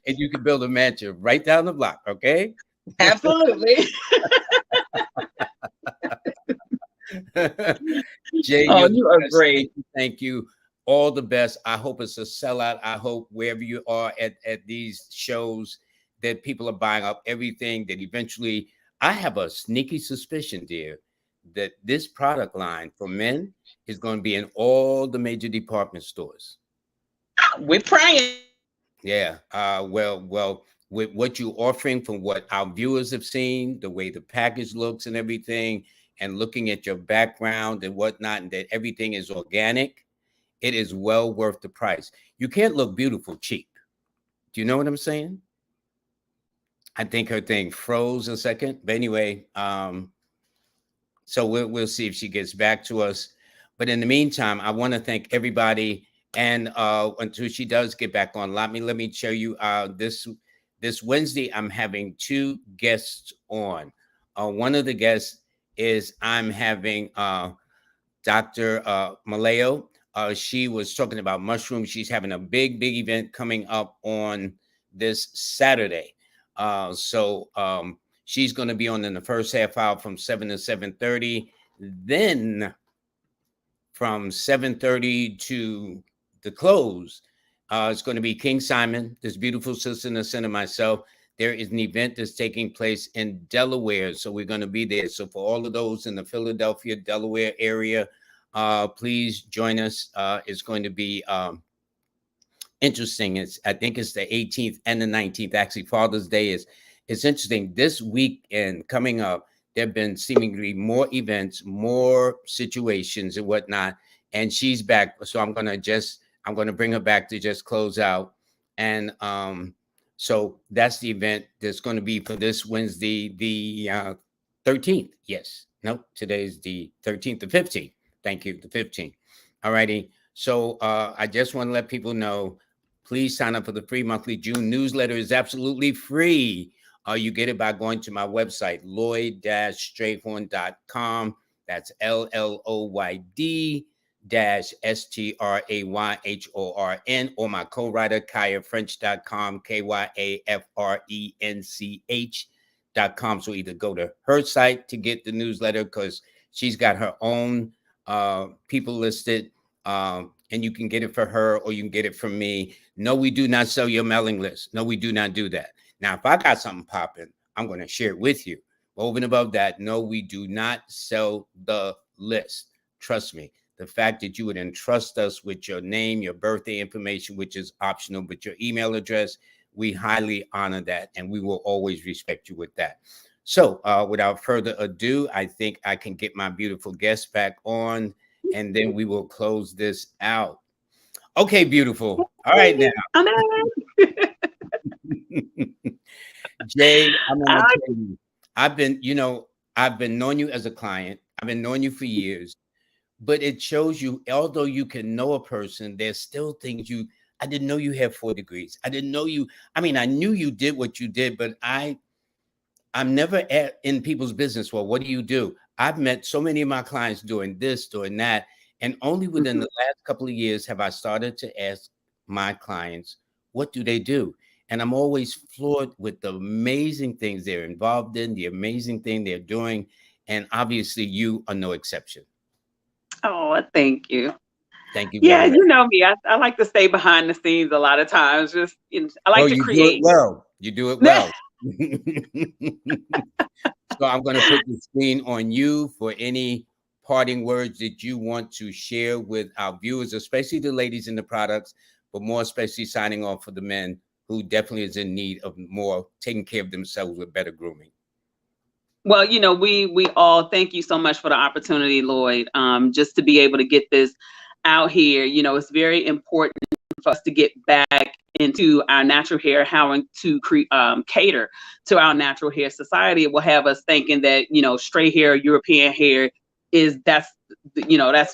And you can build a mansion right down the block. Okay. Absolutely. Jay, Oh, you're the you are best. great. Thank you. Thank you. All the best. I hope it's a sellout. I hope wherever you are at these shows that people are buying up everything that eventually I have a sneaky suspicion, dear, that this product line for men is going to be in all the major department stores. We're praying. Yeah. Well, with what you're offering from what our viewers have seen, the way the package looks and everything, and looking at your background and whatnot, and that everything is organic, it is well worth the price. You can't look beautiful cheap. Do you know what I'm saying? I think her thing froze a second. But anyway, so we'll see if she gets back to us. But in the meantime, I want to thank everybody. And until she does get back on, let me show you this Wednesday. I'm having two guests on. One of the guests is I'm having Dr. Maleo. She was talking about mushrooms. She's having a big event coming up on this Saturday. So she's going to be on in the first half hour from 7 to 7:30. Then from 7:30 to the close, it's going to be King Simon, this beautiful sister in the center, myself. There is an event that's taking place in Delaware, so we're going to be there. So for all of those in the Philadelphia, Delaware area, please join us. It's going to be interesting. I think it's the 18th and the 19th. Actually, Father's Day is. It's interesting. This weekend coming up, there have been seemingly more events, more situations and whatnot. And she's back. So I'm gonna bring her back to just close out. And so that's the event that's going to be for this Wednesday, the 13th. Yes. No, today's the 13th, the 15th. Thank you, the 15th. All righty. So I just want to let people know, please sign up for the free monthly June newsletter. Is absolutely free. You get it by going to my website, lloyd-strayhorn.com. That's LLOYD-STRAYHORN, or my co-writer, KayaFrench.com, KYAFRENCH.com. So either go to her site to get the newsletter, because she's got her own people listed, and you can get it for her, or you can get it from me. No, we do not sell your mailing list. No, we do not do that. Now, if I got something popping, I'm going to share it with you. Over and above that, no, we do not sell the list. Trust me. The fact that you would entrust us with your name, your birthday information, which is optional, but your email address, we highly honor that, and we will always respect you with that. So without further ado, I think I can get my beautiful guest back on, and then we will close this out. Okay, beautiful. All right, now. Jay, I'm going to tell you, I've been knowing you as a client. I've been knowing you for years, but it shows you, although you can know a person, there's still things I didn't know you had 4 degrees. I didn't know you. I mean, I knew you did what you did, but I'm never in people's business. Well, what do you do? I've met so many of my clients doing this, doing that. And only within the last couple of years have I started to ask my clients, what do they do? And I'm always floored with the amazing things they're involved in, the amazing thing they're doing. And obviously you are no exception. Oh, thank you. Thank you. Yeah, you know me. I like to stay behind the scenes a lot of times. Just I like to create. Do it well. You do it well. So I'm going to put the screen on you for any parting words that you want to share with our viewers, especially the ladies in the products, but more especially signing off for the men who definitely is in need of more taking care of themselves with better grooming. Well, we all thank you so much for the opportunity, Lloyd, just to be able to get this out here. It's very important for us to get back into our natural hair, how to cater to our natural hair. Society will have us thinking that, straight hair, European hair that's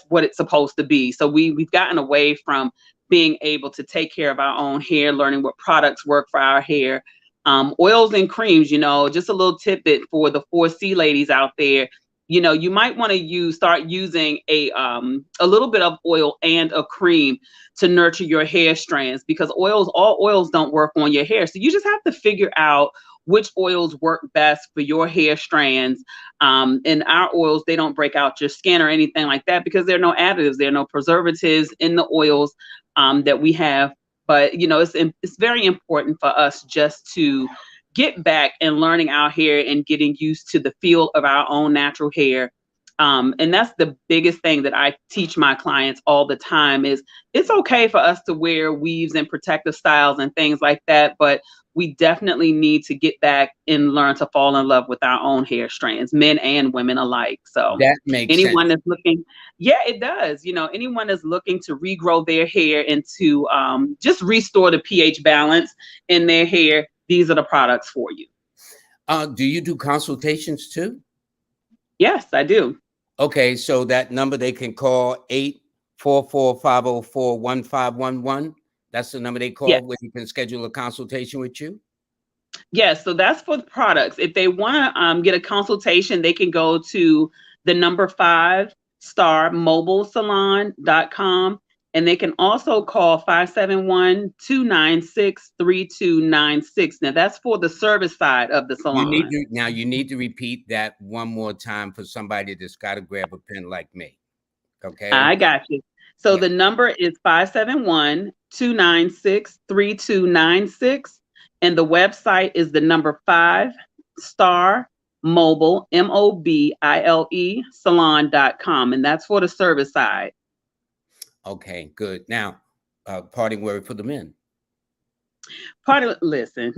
what it's supposed to be. So we've gotten away from being able to take care of our own hair, learning what products work for our hair. Oils and creams, just a little tidbit for the 4C ladies out there. You might want to start using a little bit of oil and a cream to nurture your hair strands, because all oils don't work on your hair. So you just have to figure out which oils work best for your hair strands. And our oils, they don't break out your skin or anything like that, because there are no additives, there are no preservatives in the oils that we have. But, it's very important for us just to get back and learning our hair and getting used to the feel of our own natural hair. And that's the biggest thing that I teach my clients all the time is it's okay for us to wear weaves and protective styles and things like that, but we definitely need to get back and learn to fall in love with our own hair strands, men and women alike. So that makes anyone sense. that's looking, yeah, it does. Anyone that's looking to regrow their hair and to just restore the pH balance in their hair, these are the products for you. Do you do consultations too? Yes, I do. Okay, so that number they can call 844-504-1511. That's the number they call, yes, where you can schedule a consultation with you. Yes, so that's for the products. If they want to get a consultation, they can go to the number 5starmobilesalon.com, and they can also call 571-296-3296. Now that's for the service side of the salon. You need to repeat that one more time for somebody that's got to grab a pen like me. Okay. I got you. So the number is 571-296-3296. And the website is the number 5-star mobile, MOBILE salon.com. And that's for the service side. Okay, good. Now, parting word for the men. Listen,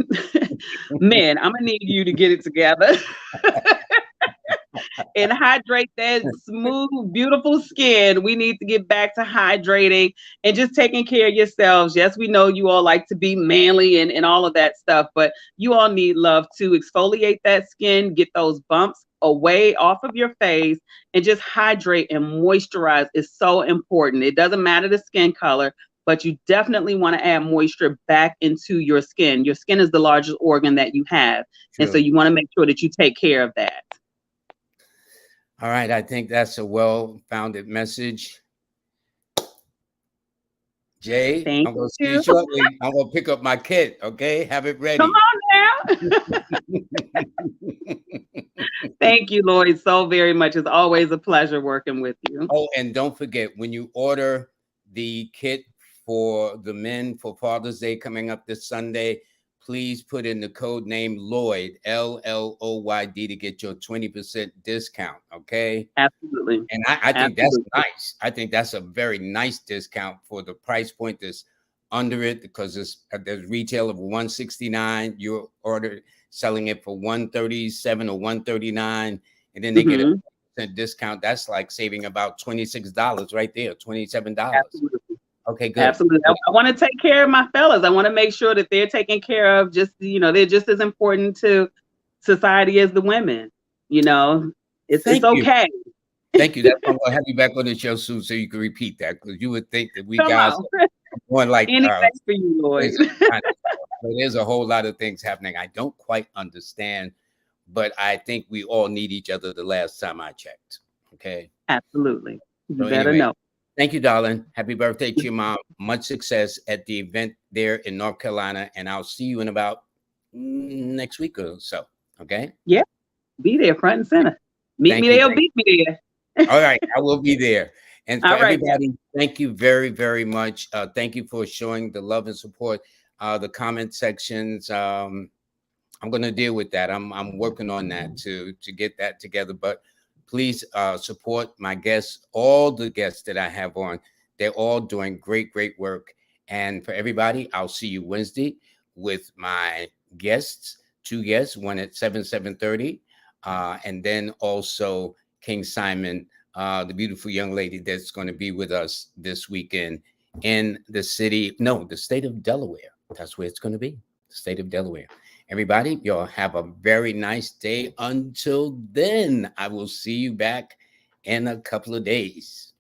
men, I'm gonna need you to get it together and hydrate that smooth, beautiful skin. We need to get back to hydrating and just taking care of yourselves. Yes, we know you all like to be manly and all of that stuff, but you all need love to exfoliate that skin, get those bumps away off of your face, and just hydrate and moisturize is so important. It doesn't matter the skin color, but you definitely want to add moisture back into your skin. Your skin is the largest organ that you have. True. And so you want to make sure that you take care of that. All right, I think that's a well-founded message. Jay, Thank I'm gonna see you you. shortly. I'm gonna pick up my kit. Okay, have it Come ready. on now. Thank you, Lloyd, so very much. It's always a pleasure working with you. Oh, and don't forget when you order the kit for the men for Father's Day coming up this Sunday, please put in the code name Lloyd, LLOYD, to get your 20% discount. Okay. Absolutely. And I think that's Absolutely. nice. I think that's a very nice discount for the price point that's under it, because it's there's retail of 169. You're selling it for 137 or 139, and then they get a Mhm. discount. That's like saving about $26 right there, $27. Absolutely. Okay, good. Absolutely. Good. I want to take care of my fellas. I want to make sure that they're taken care of. Just, they're just as important to society as the women. You know, it's Thank you. okay. Thank you. That's why I'm gonna have you back on the show soon so you can repeat that, because you would think that we Come guys on. are going like Anything for you, Lloyd. crazy. So there's a whole lot of things happening I don't quite understand, but I think we all need each other the last time I checked. Okay. Absolutely. You So better anyway, know. thank you, darling. Happy birthday to your mom. Much success at the event there in North Carolina. And I'll see you in about next week or so. Okay. Yeah. Be there front and center. Meet Thank me you. there or beat me there. All right. I will be there. And for All right. everybody, thank you very, very much. Thank you for showing the love and support. The comment sections. I'm going to deal with that. I'm working on that to get that together. But please support my guests, all the guests that I have on. They're all doing great, great work. And for everybody, I'll see you Wednesday with my guests, two guests, one at 7:30, and then also King Simon, the beautiful young lady that's going to be with us this weekend in the state of Delaware. That's where it's going to be, the state of Delaware. Everybody, y'all have a very nice day. Until then, I will see you back in a couple of days.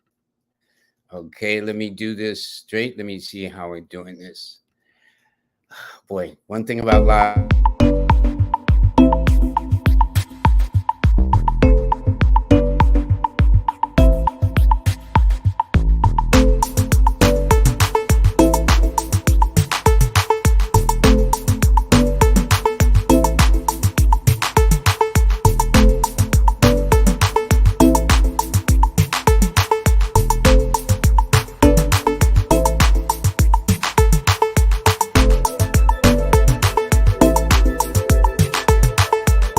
Okay, let me do this straight. Let me see how we're doing this. Boy, one thing about live.